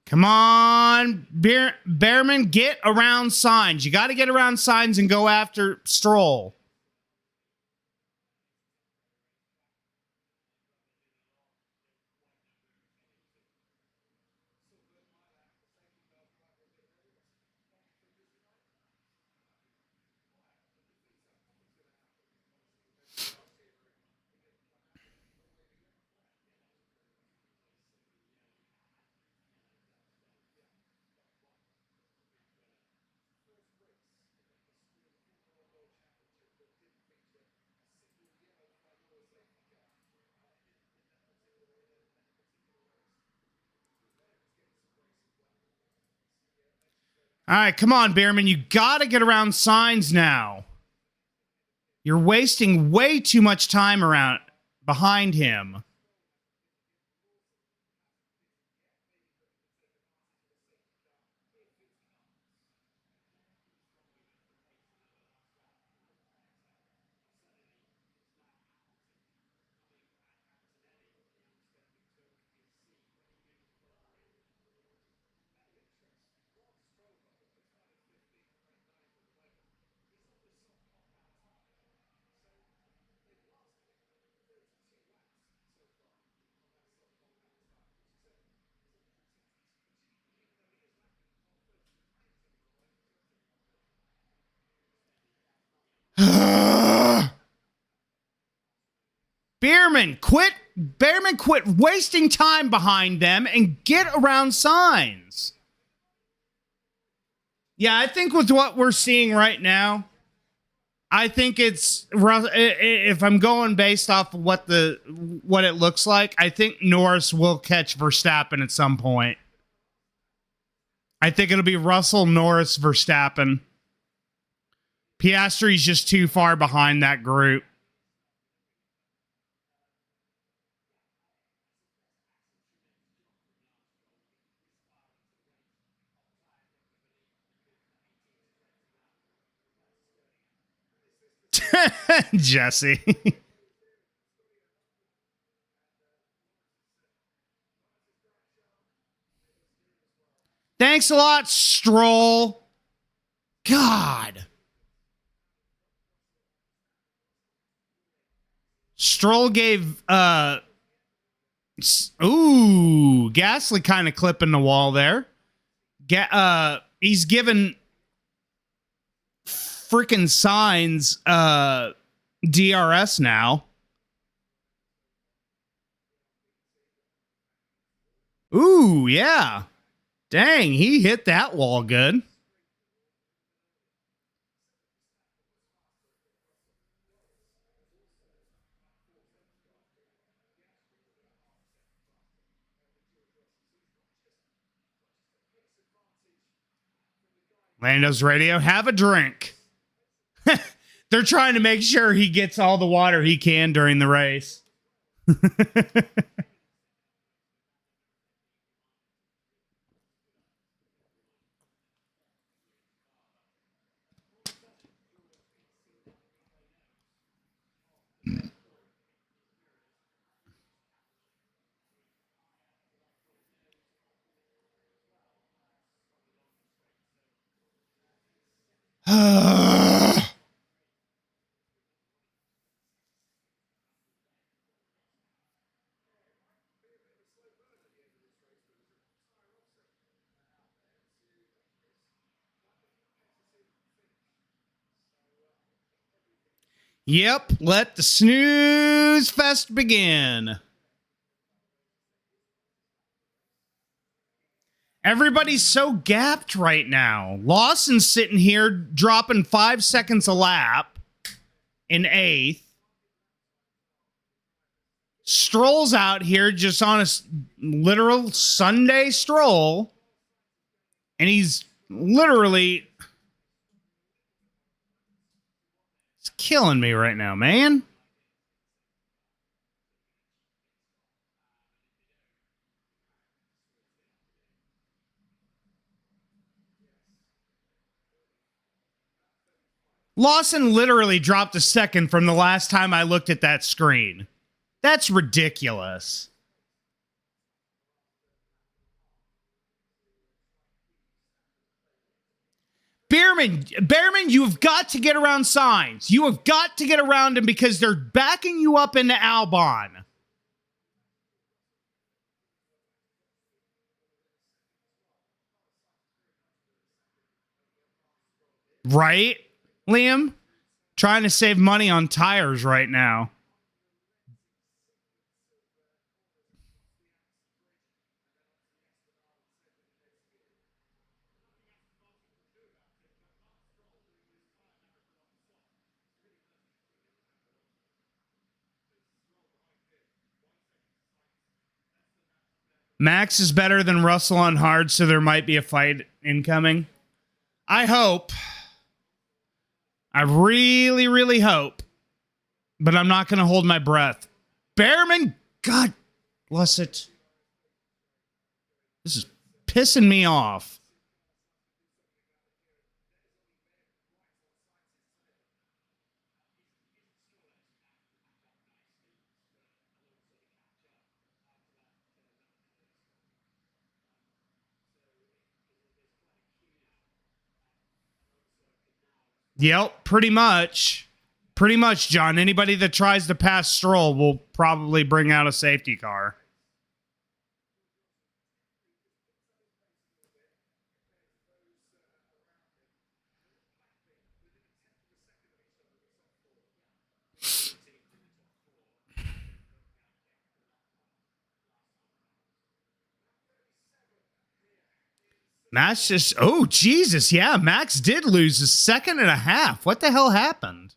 [SPEAKER 1] Come on, Behrman, get around signs. You got to get around signs and go after Stroll. All right, come on, Behrman. You got to get around signs now. You're wasting way too much time around behind him. Behrman, quit wasting time behind them and get around signs. Yeah, I think with what we're seeing right now, I think it's, if I'm going based off of what it looks like, I think Norris will catch Verstappen at some point. I think it'll be Russell, Norris, Verstappen. Piastri's just too far behind that group. Jesse. Thanks a lot, Stroll. God. Stroll gave Gasly kind of clipping the wall there. He's given freaking signs DRS now. Ooh, yeah. Dang, he hit that wall good. Lando's radio, have a drink. They're trying to make sure he gets all the water he can during the race. Yep, let the snooze fest begin. Everybody's so gapped right now. Lawson's sitting here dropping 5 seconds a lap in 8th. Stroll's out here just on a literal Sunday stroll. And he's literally... It's killing me right now, man. Lawson literally dropped a second from the last time I looked at that screen. That's ridiculous. Behrman, you have got to get around signs. You have got to get around them because they're backing you up into Albon. Right, Liam? Trying to save money on tires right now. Max is better than Russell on hard, so there might be a fight incoming. I hope. I really, really hope. But I'm not going to hold my breath. Behrman, God bless it. This is pissing me off. Yep, pretty much. Pretty much, John. Anybody that tries to pass Stroll will probably bring out a safety car. Max just, oh, Jesus. Yeah, Max did lose a second and a half. What the hell happened?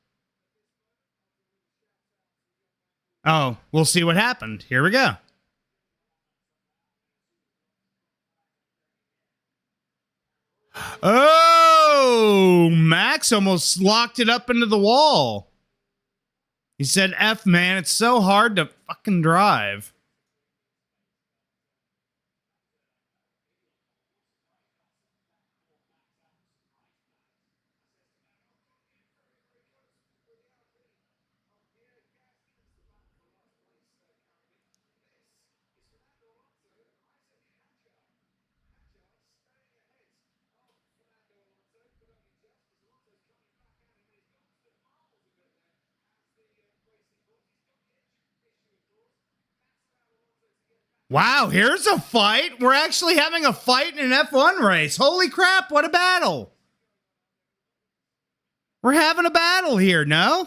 [SPEAKER 1] Oh, we'll see what happened. Here we go. Oh, Max almost locked it up into the wall. He said, F, man, it's so hard to fucking drive. Wow, here's a fight. We're actually having a fight in an F1 race. Holy crap, what a battle. We're having a battle here, no?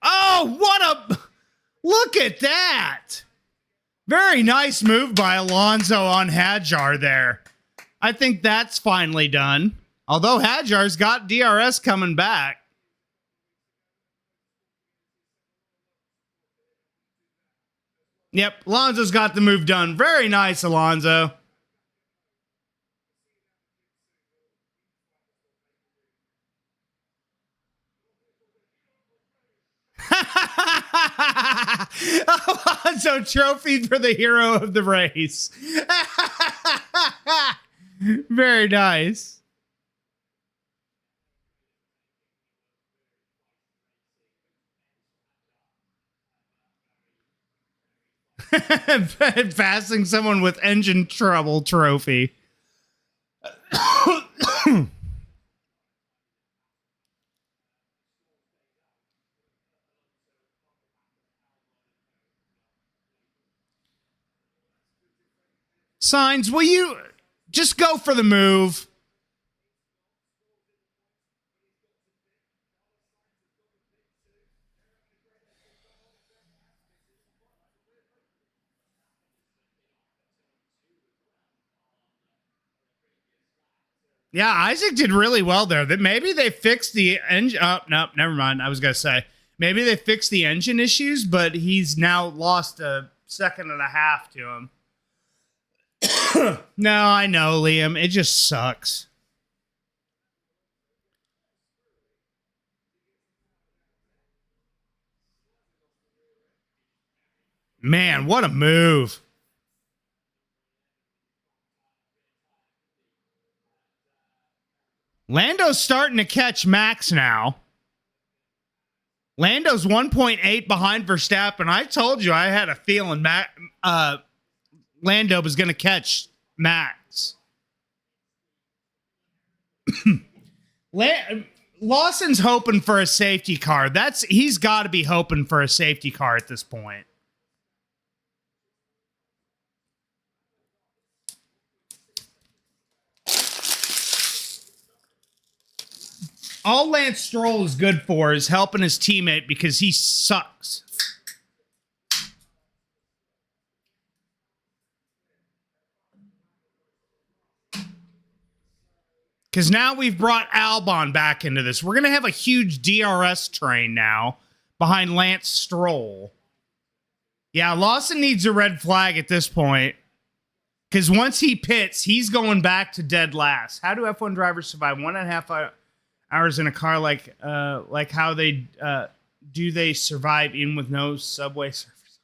[SPEAKER 1] Oh, what a... Look at that. Very nice move by Alonso on Hadjar there. I think that's finally done. Although Hadjar's got DRS coming back. Yep, Alonso's got the move done. Very nice, Alonso. Alonso trophy for the hero of the race. Very nice. Passing someone with engine trouble trophy. Signs, will you just go for the move? Yeah, Isaac did really well there. That maybe they fixed the engine. Oh, no, never mind. I was going to say, maybe they fixed the engine issues, but he's now lost a second and a half to him. No, I know, Liam. It just sucks. Man, what a move. Lando's starting to catch Max now. Lando's 1.8 behind Verstappen. I told you I had a feeling Lando was going to catch Max. Lawson's hoping for a safety car. He's got to be hoping for a safety car at this point. All Lance Stroll is good for is helping his teammate because he sucks. Because now we've brought Albon back into this. We're going to have a huge DRS train now behind Lance Stroll. Yeah, Lawson needs a red flag at this point. Because once he pits, he's going back to dead last. How do F1 drivers survive 1.5 hours in a car like how they do they survive in with no subway service?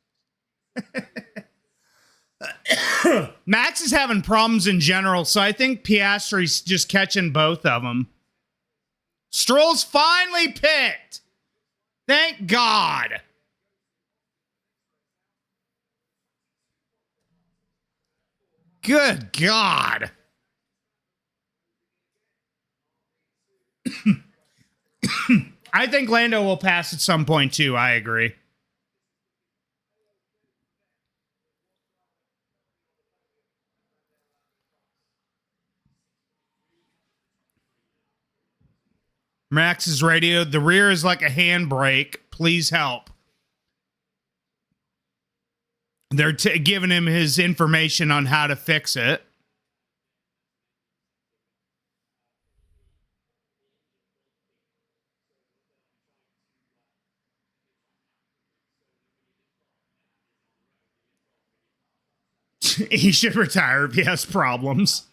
[SPEAKER 1] Max is having problems in general, so I think Piastri's just catching both of them. Stroll's finally picked. Thank God. Good God. I think Lando will pass at some point too. I agree. Max's radio. The rear is like a handbrake. Please help. They're giving him his information on how to fix it. He should retire if he has problems.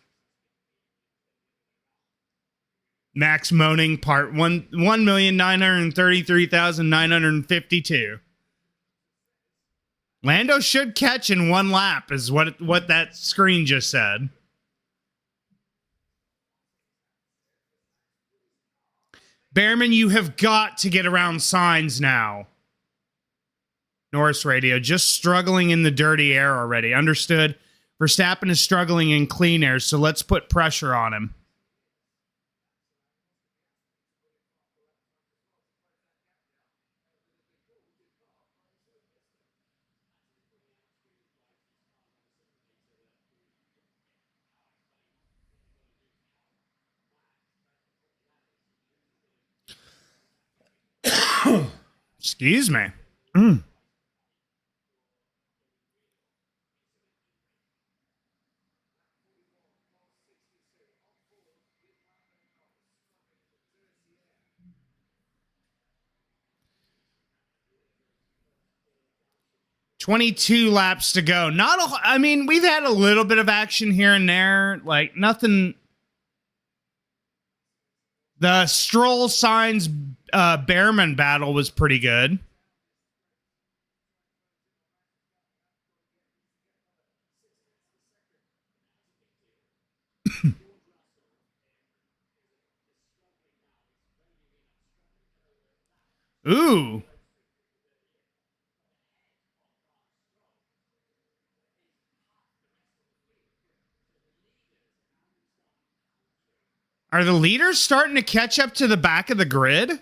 [SPEAKER 1] Max moaning part 1,933,952. Lando should catch in one lap is what that screen just said. Behrman, you have got to get around signs now. Norris radio, just struggling in the dirty air already. Understood. Verstappen is struggling in clean air, so let's put pressure on him. Excuse me. 22 laps to go. I mean, we've had a little bit of action here and there. Like, nothing. The Stroll Signs Behrman battle was pretty good. Ooh. Are the leaders starting to catch up to the back of the grid?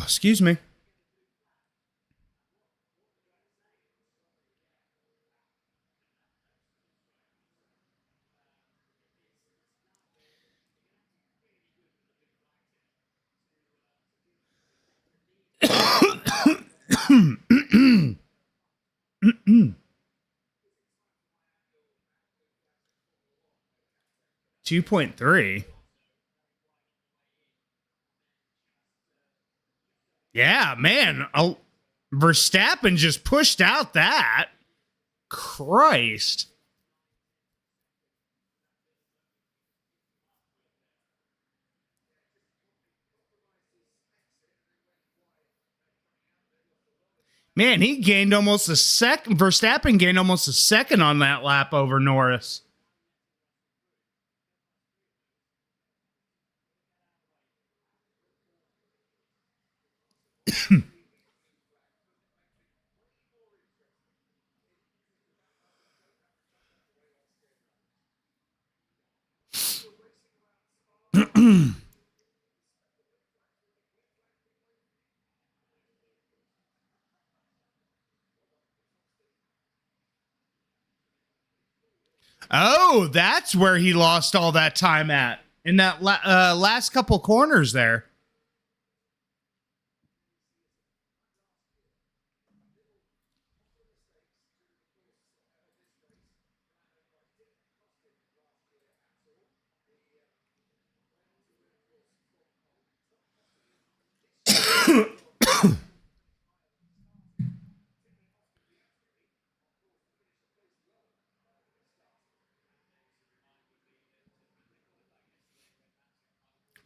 [SPEAKER 1] Excuse me. Two 2.3. Yeah, man. Verstappen just pushed out that. Christ. Man, he gained almost a second. Verstappen gained almost a second on that lap over Norris. Oh, that's where he lost all that time at. In that last couple corners there.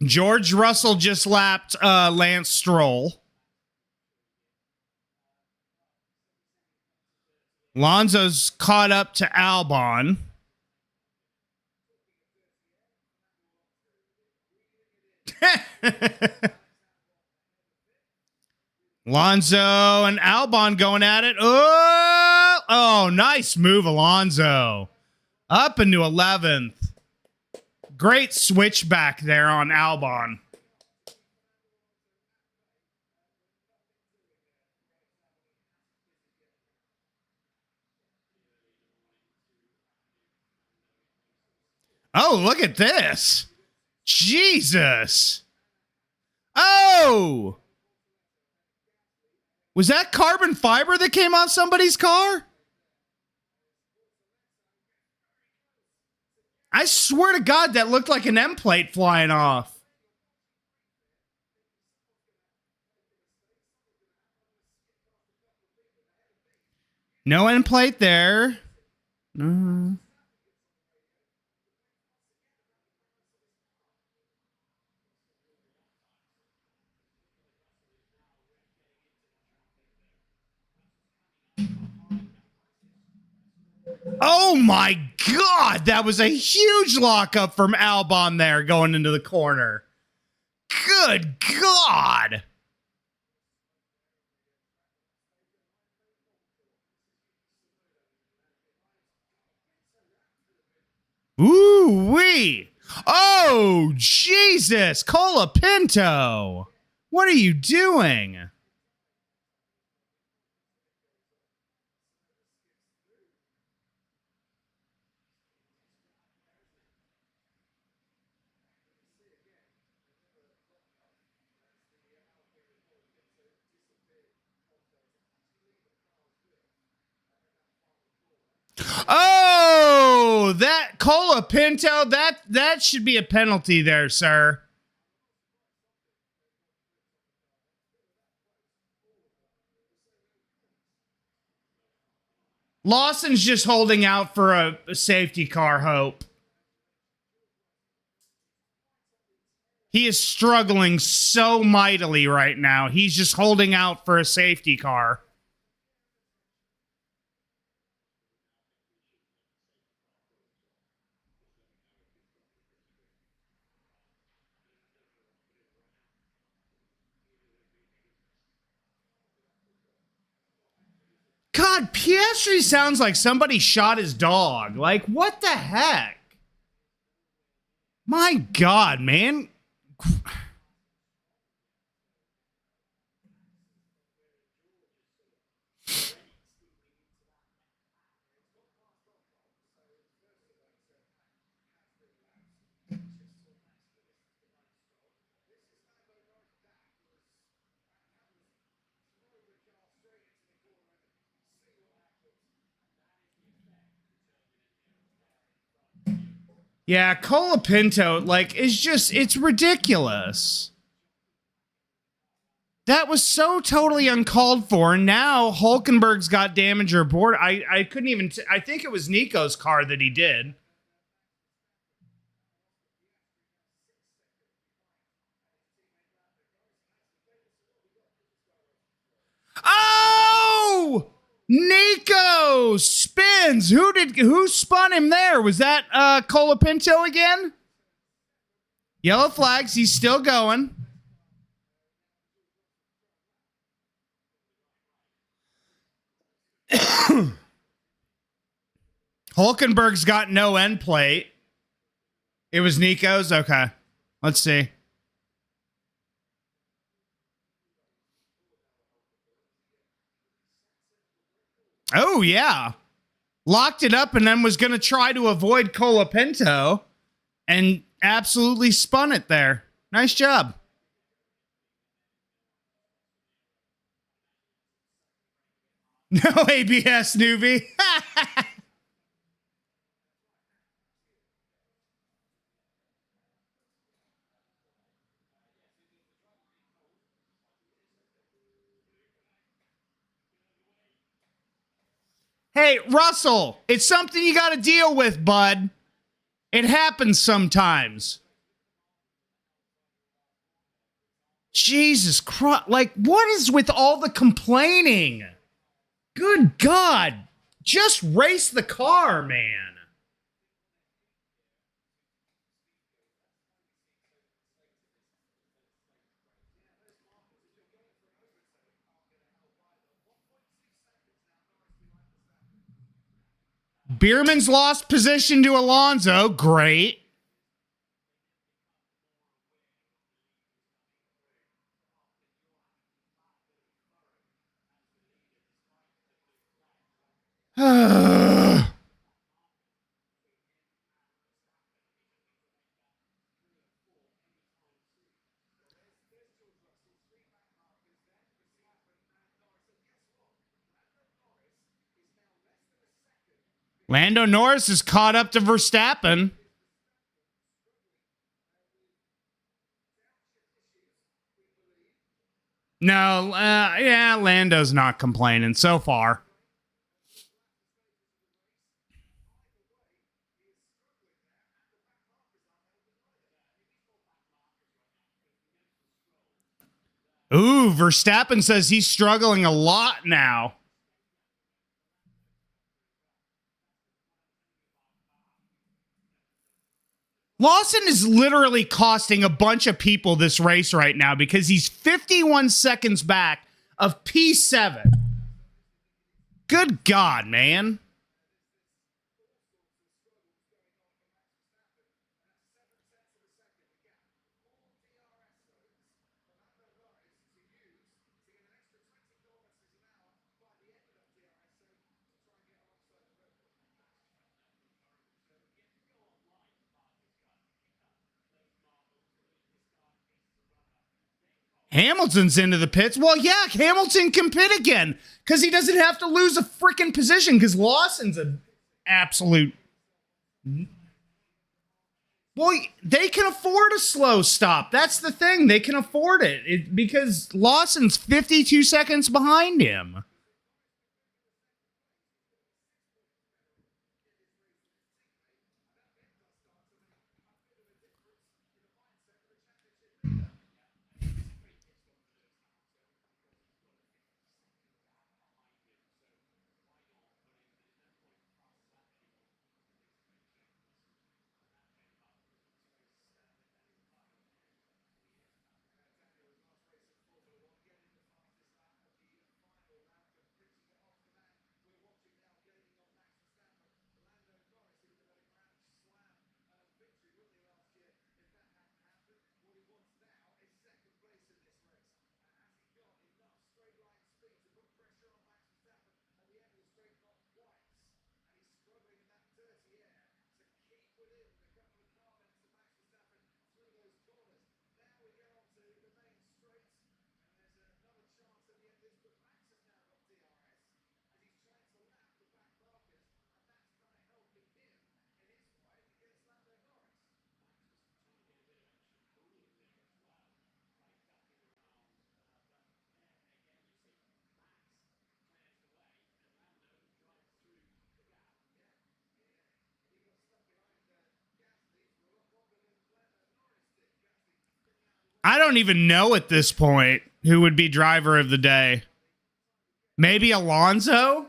[SPEAKER 1] George Russell just lapped Lance Stroll. Lonzo's caught up to Albon. Lonzo and Albon going at it. Oh, nice move, Alonso. Up into 11th. Great switchback there on Albon. Oh, look at this. Jesus. Oh. Was that carbon fiber that came off somebody's car? I swear to God, that looked like an M plate flying off. No end plate there. Oh my God, that was a huge lockup from Albon there going into the corner. Good God. Ooh-wee. Oh, Jesus. Colapinto. What are you doing? Oh, that Colapinto, that should be a penalty there, sir. Lawson's just holding out for a safety car hope. He is struggling so mightily right now. He's just holding out for a safety car. God, Piastri sounds like somebody shot his dog. Like, what the heck? My God, man. Yeah, Colapinto, like, it's ridiculous. That was so totally uncalled for. And now Hulkenberg's got damage or board. I couldn't even, I think it was Nico's car that he did. Oh! Nico spins. Who spun him there? Was that Colapinto again? Yellow flags. He's still going. Hulkenberg's got no end plate. It was Nico's? Okay. Let's see. Oh, yeah. Locked it up and then was going to try to avoid Colapinto and absolutely spun it there. Nice job. No ABS, newbie. Hey, Russell, it's something you got to deal with, bud. It happens sometimes. Jesus Christ. Like, what is with all the complaining? Good God. Just race the car, man. Bierman's lost position to Alonso. Great. Lando Norris is caught up to Verstappen. No, yeah, Lando's not complaining so far. Ooh, Verstappen says he's struggling a lot now. Lawson is literally costing a bunch of people this race right now because he's 51 seconds back of P7. Good God, man. Hamilton's into the pits. Well, yeah, Hamilton can pit again because he doesn't have to lose a freaking position because Lawson's an absolute. Well, they can afford a slow stop. That's the thing. They can afford it because Lawson's 52 seconds behind him. I don't even know at this point who would be driver of the day. Maybe Alonso?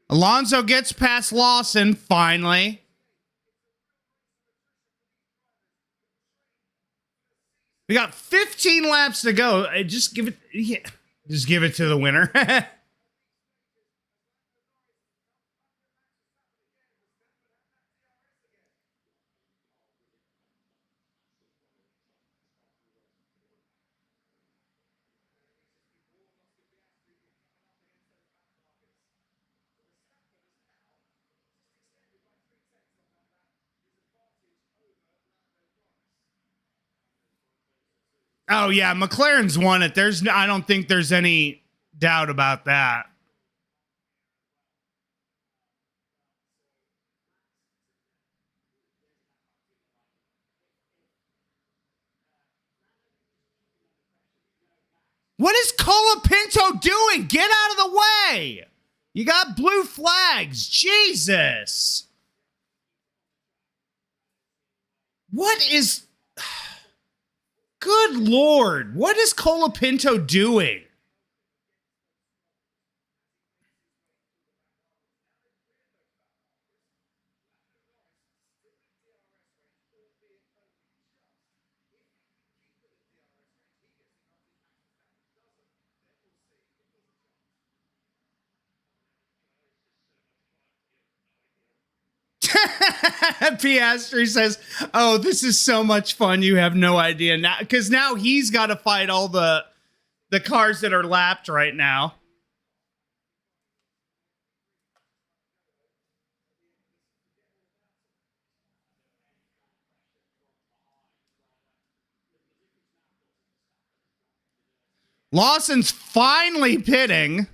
[SPEAKER 1] Alonso gets past Lawson finally. We got 15 laps to go. Just give it, yeah, just give it to the winner. Oh yeah, McLaren's won it. I don't think there's any doubt about that. What is Colapinto doing? Get out of the way! You got blue flags. Jesus. What is... Good Lord. What is Colapinto doing? Piastri says, "Oh, this is so much fun. You have no idea now, because now he's got to fight all the cars that are lapped right now." Lawson's finally pitting.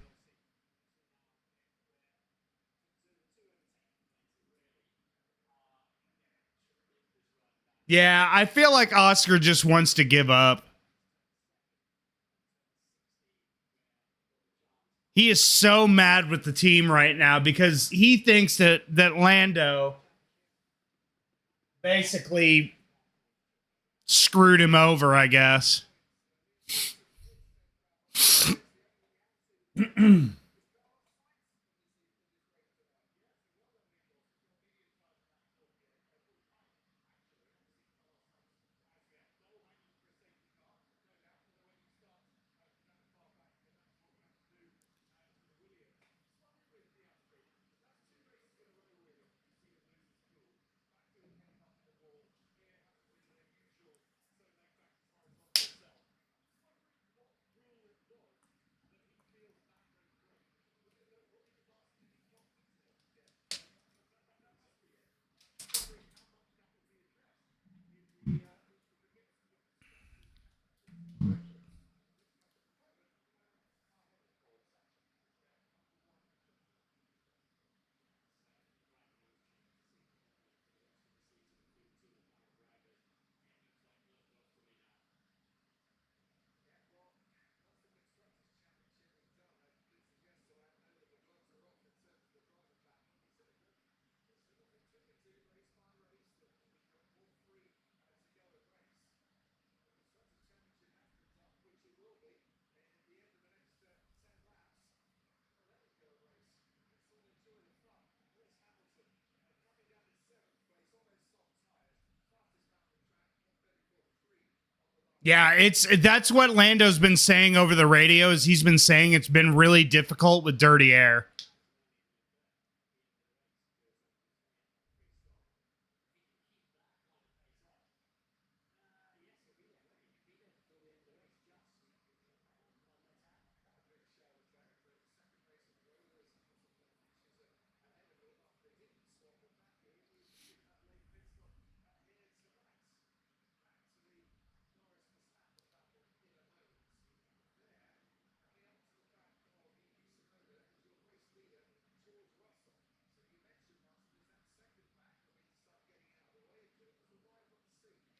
[SPEAKER 1] Yeah, I feel like Oscar just wants to give up. He is so mad with the team right now because he thinks that Lando basically screwed him over, I guess. Yeah, that's what Lando's been saying over the radio. Is he's been saying it's been really difficult with dirty air.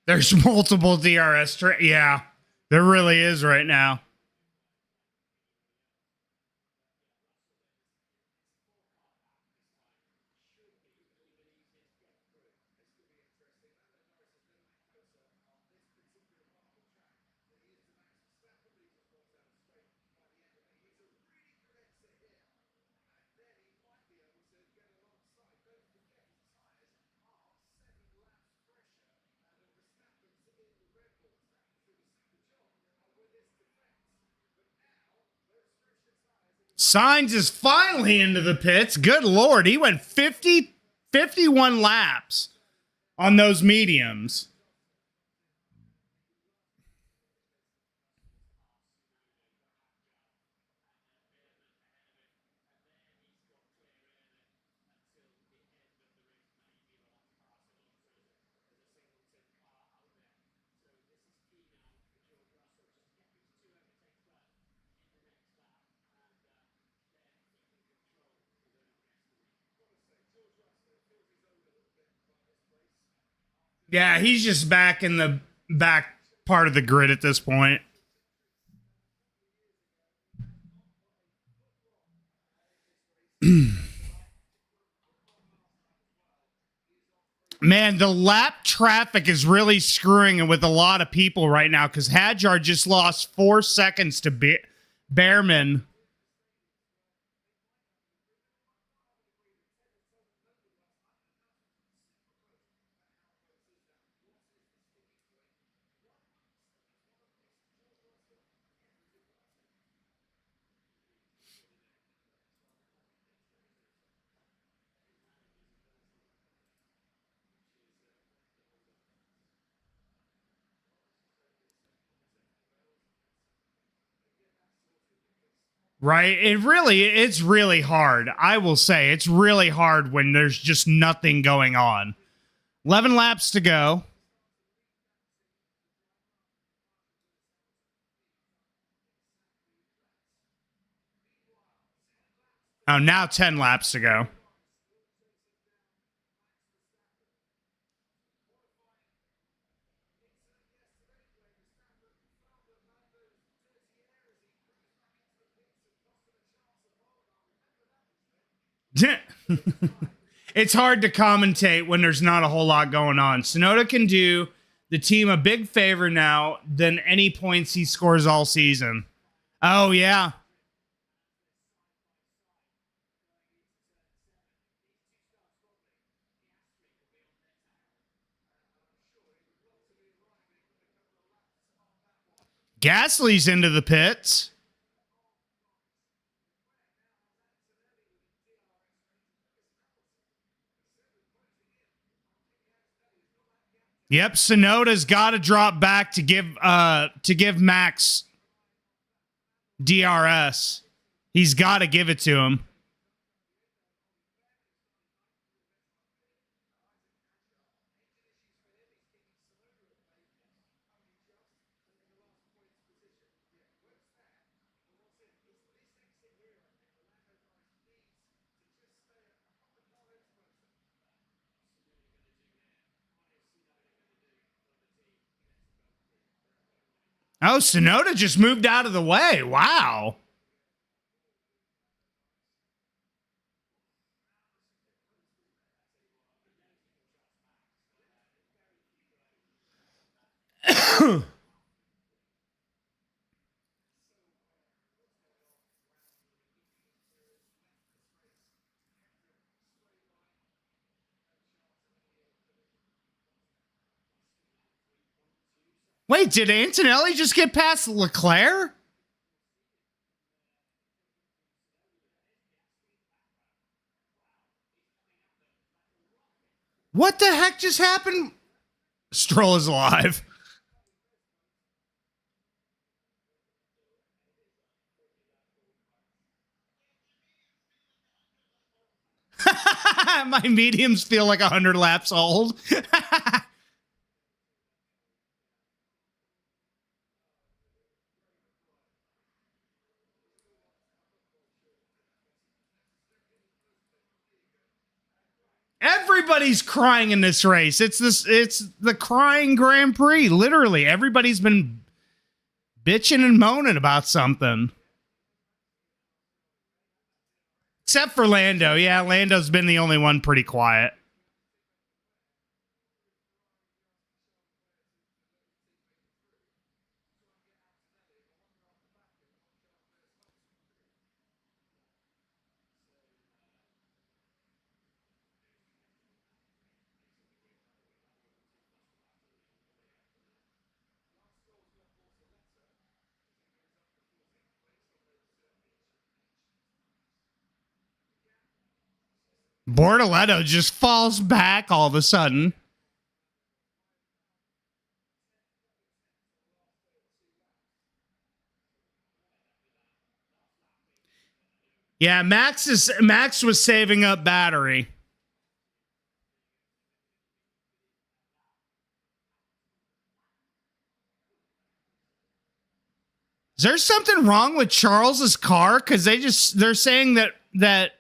[SPEAKER 1] There's multiple DRS. Yeah, there really is right now. Sainz is finally into the pits. Good Lord. He went 51 laps on those mediums. Yeah, he's just back in the back part of the grid at this point. Man, the lap traffic is really screwing it with a lot of people right now because Hadjar just lost 4 seconds to Behrman. Right? It's really hard. I will say it's really hard when there's just nothing going on. 11 laps to go. Oh, now 10 laps to go. It's hard to commentate when there's not a whole lot going on. Sonoda can do the team a big favor now than any points he scores all season. Oh, yeah. Gasly's into the pits. Yep, Sonoda's got to drop back to give Max DRS. He's got to give it to him. Oh, Sonoda just moved out of the way. Wow. Wait, did Antonelli just get past Leclerc? What the heck just happened? Stroll is alive. My mediums feel like 100 laps old. Everybody's crying in this race. It's the crying Grand Prix. Literally, everybody's been bitching and moaning about something. Except for Lando. Yeah, Lando's been the only one pretty quiet. Bortoletto just falls back all of a sudden. Yeah, Max was saving up battery. Is there something wrong with Charles's car? Because they're saying that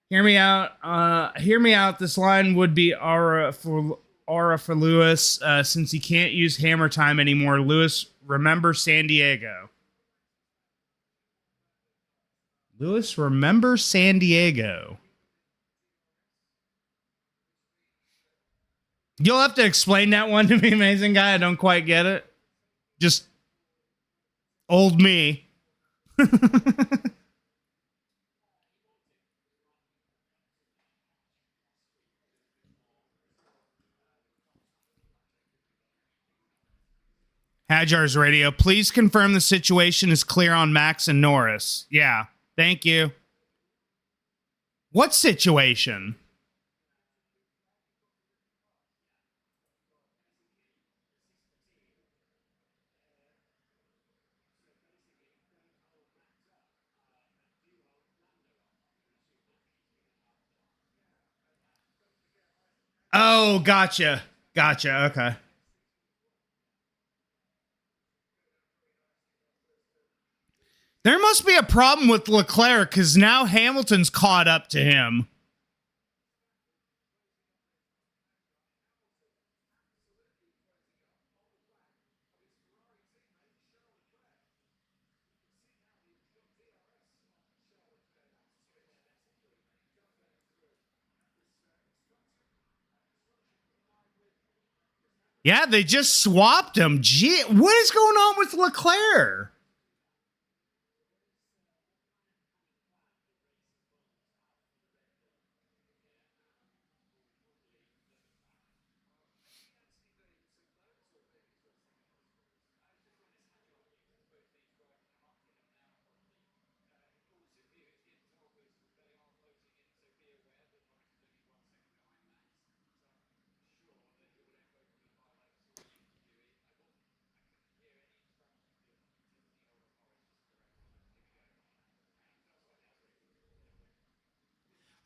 [SPEAKER 1] hear me out. Hear me out. This line would be aura for Lewis since he can't use hammer time anymore. Lewis, remember San Diego. Lewis, remember San Diego. You'll have to explain that one to me, amazing guy. I don't quite get it. Just old me. Hajar's radio. Please confirm the situation is clear on Max and Norris. Yeah. Thank you. What situation? Oh, gotcha. Gotcha. Okay. There must be a problem with Leclerc because now Hamilton's caught up to him. Yeah, they just swapped him. Gee, what is going on with Leclerc?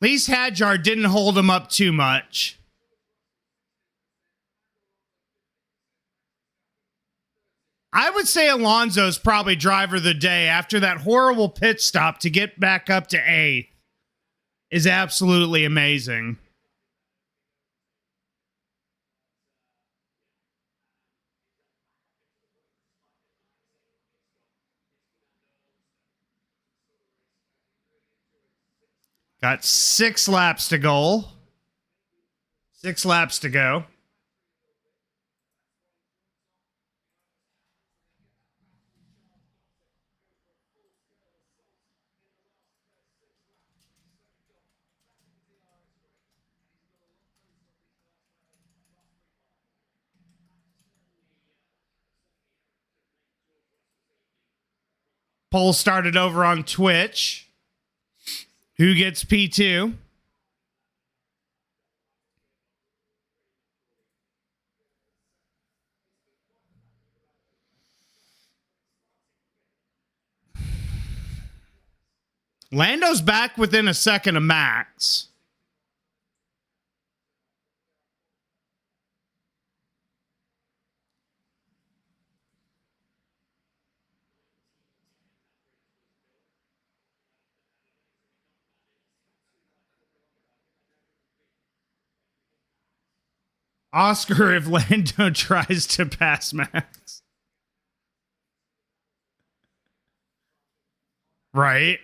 [SPEAKER 1] At least Hadjar didn't hold him up too much. I would say Alonso's probably driver of the day after that horrible pit stop to get back up to 8th is absolutely amazing. Got 6 laps to go. 6 laps to go. Poll started over on Twitch. Who gets P2? Lando's back within a second of Max. Oscar if Lando tries to pass Max. Right?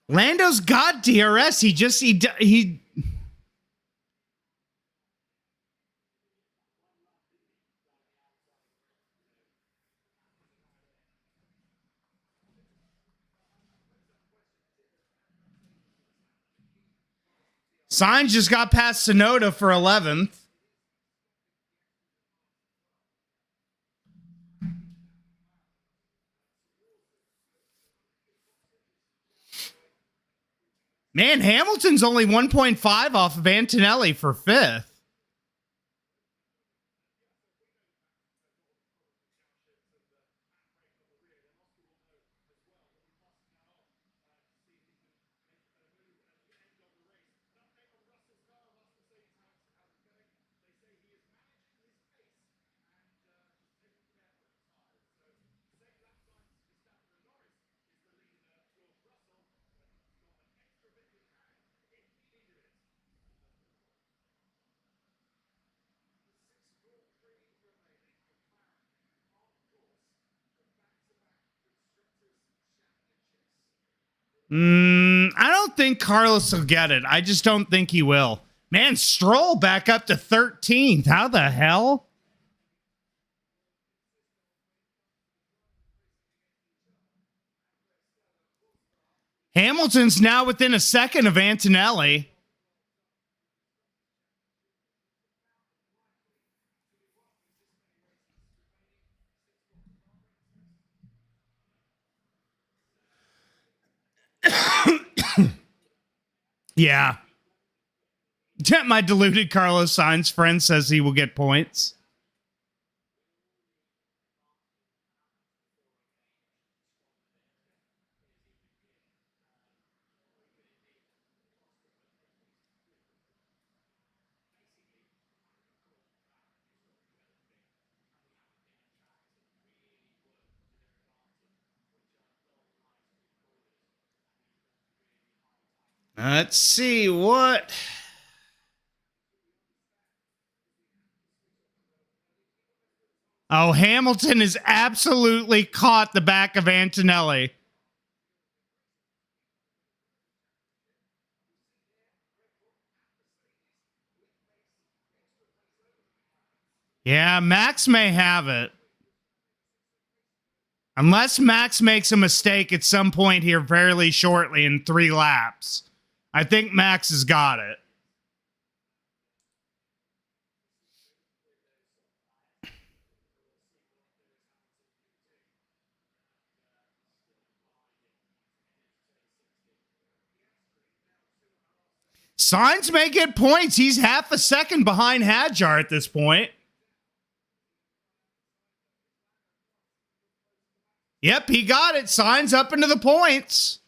[SPEAKER 1] Lando's got DRS. He Sainz just got past Sonoda for 11th. Man, Hamilton's only 1.5 off of Antonelli for 5th. I don't think Carlos will get it. I just don't think he will. Man, Stroll back up to 13th. How the hell? Hamilton's now within a second of Antonelli. Yeah. My deluded Carlos Sainz friend says he will get points. Let's see what. Oh, Hamilton has absolutely caught the back of Antonelli. Yeah, Max may have it. Unless Max makes a mistake at some point here fairly shortly in 3 laps. I think Max has got it. Sainz may get points. He's half a second behind Hadjar at this point. Yep, he got it. Sainz up into the points.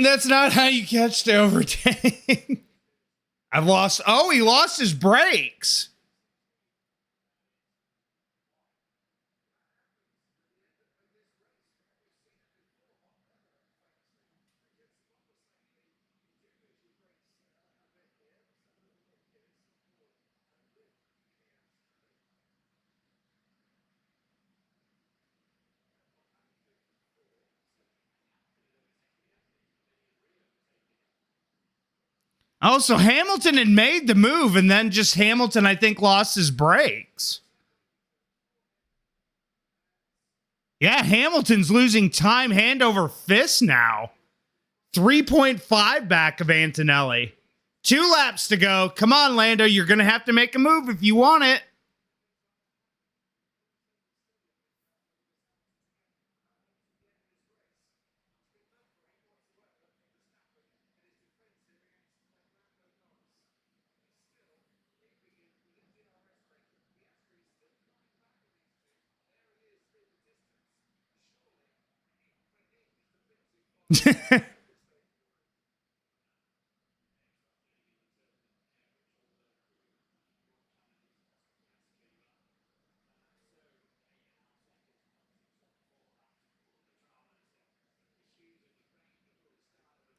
[SPEAKER 1] That's not how you catch the overtake. I've lost. Oh, he lost his brakes. Oh, so Hamilton had made the move, and then just Hamilton, I think, lost his brakes. Yeah, Hamilton's losing time hand over fist now. 3.5 back of Antonelli. 2 laps to go. Come on, Lando. You're going to have to make a move if you want it.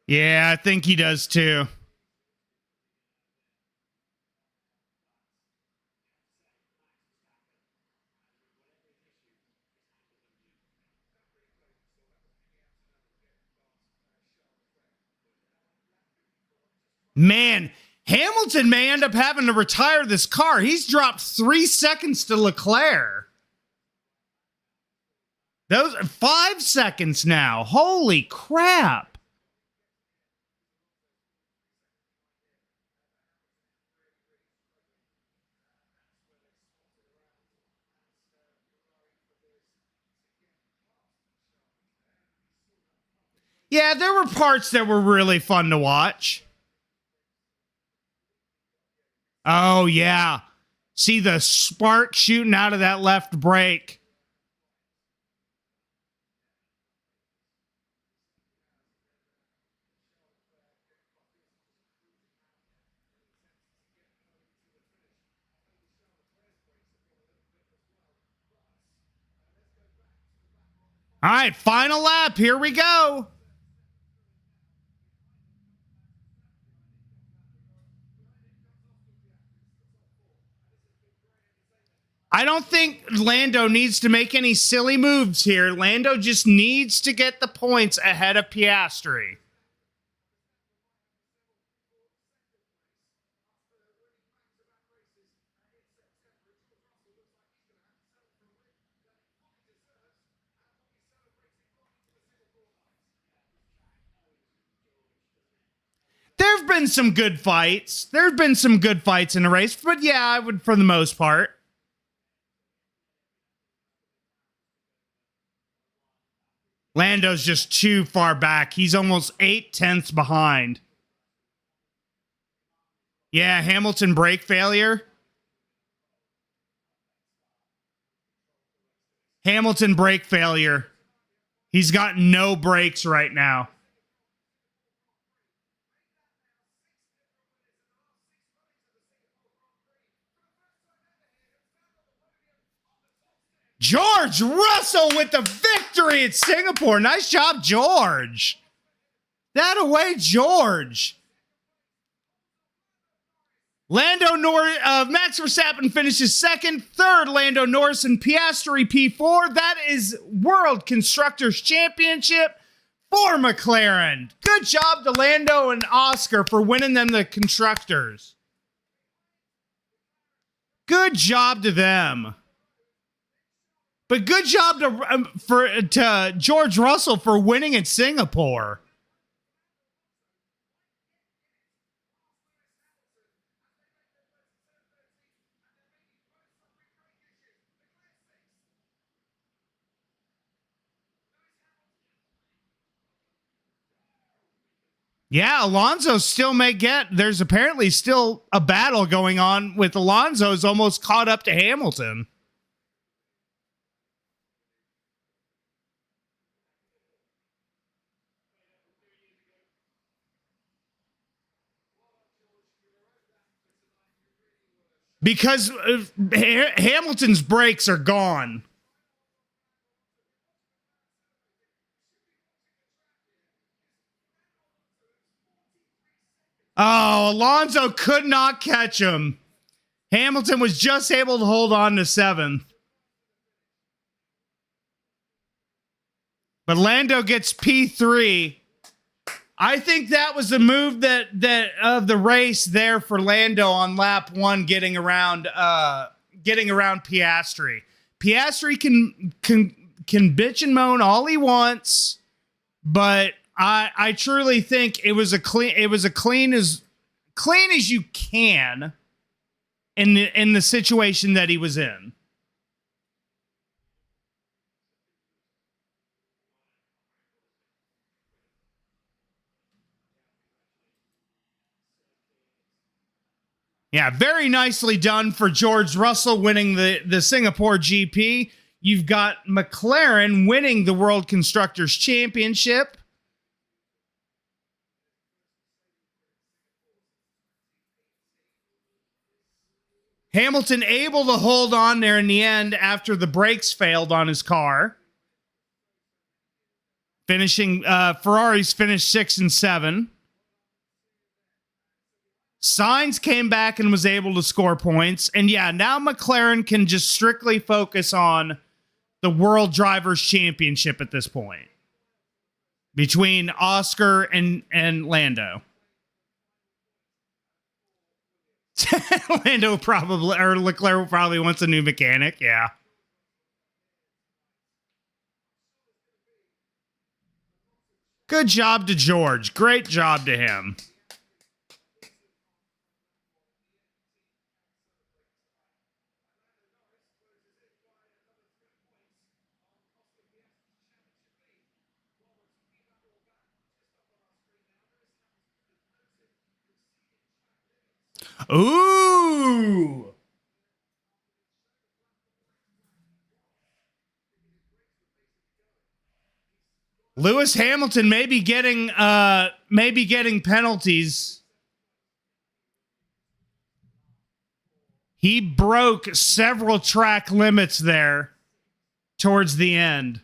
[SPEAKER 1] Yeah, I think he does too. Man, Hamilton may end up having to retire this car. He's dropped 3 seconds to Leclerc. Those are 5 seconds now. Holy crap. Yeah, there were parts that were really fun to watch. Oh, yeah. See the spark shooting out of that left brake. All right, final lap. Here we go. I don't think Lando needs to make any silly moves here. Lando just needs to get the points ahead of Piastri. There have been some good fights. There have been some good fights in the race, but yeah, I would for the most part. Lando's just too far back. He's almost 0.8 behind. Yeah, Hamilton brake failure. Hamilton brake failure. He's got no brakes right now. George Russell with the victory at Singapore. Nice job, George. That away, George. Max Verstappen finishes second. Third, Lando Norris and Piastri P4. That is World Constructors Championship for McLaren. Good job to Lando and Oscar for winning them the Constructors. Good job to them. But good job to George Russell for winning at Singapore. Yeah, Alonso still may get. There's apparently still a battle going on with Alonso's almost caught up to Hamilton. Because Hamilton's brakes are gone. Oh, Alonso could not catch him. Hamilton was just able to hold on to seventh. But Lando gets P3. I think that was the move that of the race there for Lando on lap one, getting around Piastri. Piastri can bitch and moan all he wants, but I truly think it was a clean as you can in the situation that he was in. Yeah, very nicely done for George Russell winning the Singapore GP. You've got McLaren winning the World Constructors Championship. Hamilton able to hold on there in the end after the brakes failed on his car. Ferraris finished 6 and 7. Sainz came back and was able to score points. And yeah, now McLaren can just strictly focus on the World Drivers' Championship at this point between Oscar and Lando. Lando probably, or Leclerc probably wants a new mechanic. Yeah. Good job to George. Great job to him. Ooh. Lewis Hamilton may be getting penalties. He broke several track limits there towards the end.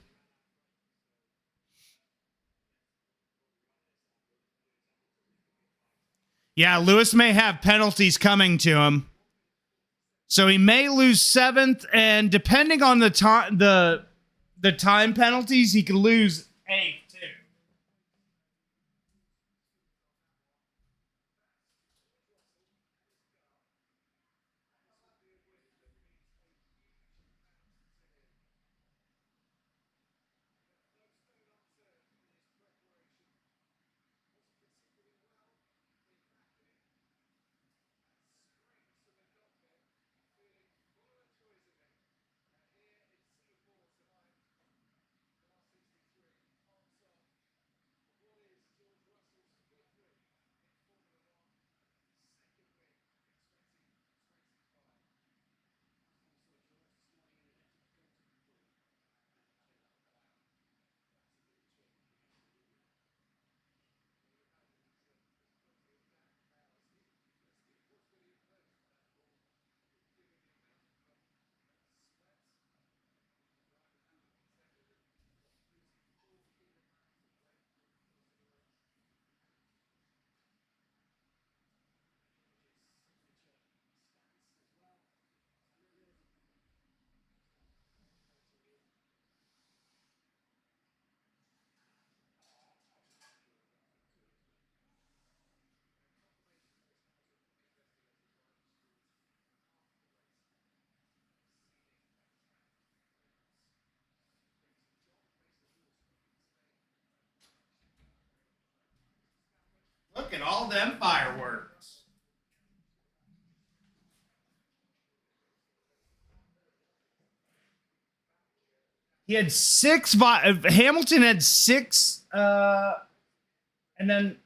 [SPEAKER 1] Yeah, Lewis may have penalties coming to him. So he may lose seventh, and depending on the time penalties, he could lose eighth too. Look at all them fireworks. He had six. Hamilton had six. And then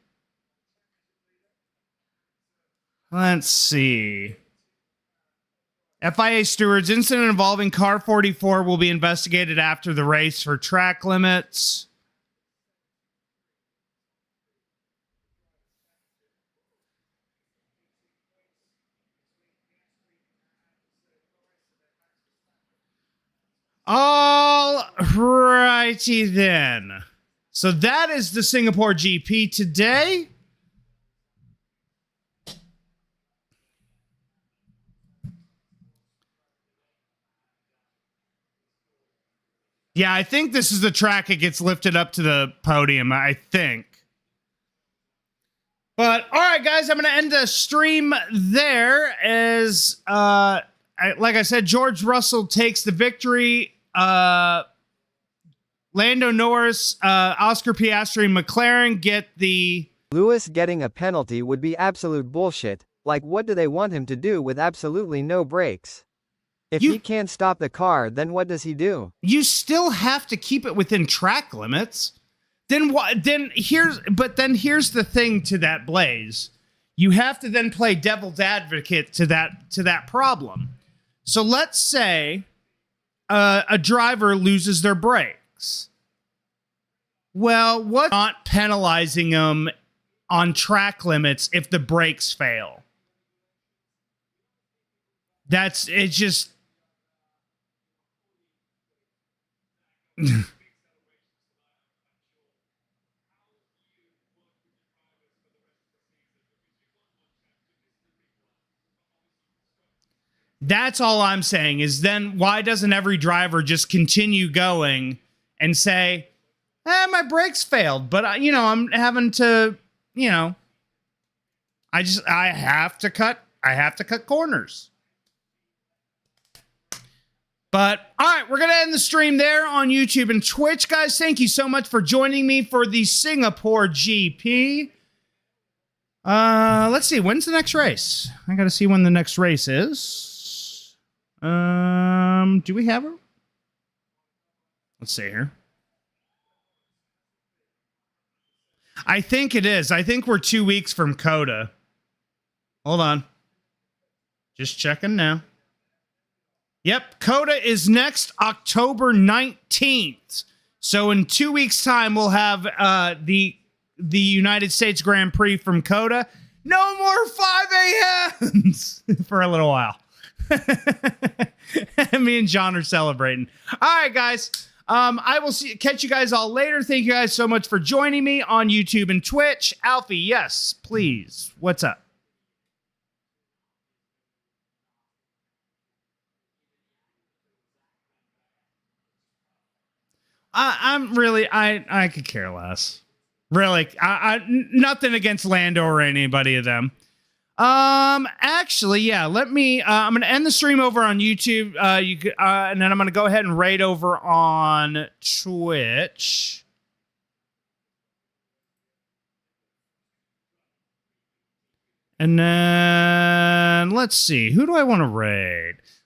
[SPEAKER 1] let's see. FIA stewards, incident involving car 44 will be investigated after the race for track limits. All righty then. So that is the Singapore GP today. Yeah, I think this is the track it gets lifted up to the podium, I think. But, all right, guys, I'm going to end the stream there as, like I said, George Russell takes the victory. Lando Norris, Oscar Piastri, and McLaren get the...
[SPEAKER 2] Lewis getting a penalty would be absolute bullshit. Like, what do they want him to do with absolutely no brakes? If he can't stop the car, then what does he do?
[SPEAKER 1] You still have to keep it within track limits. Then what? Then here's the thing to that, Blaze. You have to then play devil's advocate to that problem. So let's say a driver loses their brakes. Well, what's not penalizing them on track limits if the brakes fail? It's just. That's all I'm saying is then why doesn't every driver just continue going and say, my brakes failed, but I'm having to, I have to cut corners. But, all right, we're going to end the stream there on YouTube and Twitch. Guys, thank you so much for joining me for the Singapore GP. Let's see. When's the next race? I got to see when the next race is. Do we have her? Let's see here. I think it is. I think we're 2 weeks from COTA. Hold on. Just checking now. Yep, COTA is next October 19th. So in 2 weeks' time, we'll have the United States Grand Prix from COTA. No more 5 a.m.s for a little while. Me and John are celebrating. All right, guys. I will catch you guys all later. Thank you guys so much for joining me on YouTube and Twitch. Alfie, yes, please. What's up? I'm really, I could care less. Really, nothing against Lando or anybody of them. Actually, yeah, let me, I'm going to end the stream over on YouTube. And then I'm going to go ahead and raid over on Twitch. And then let's see, who do I want to raid?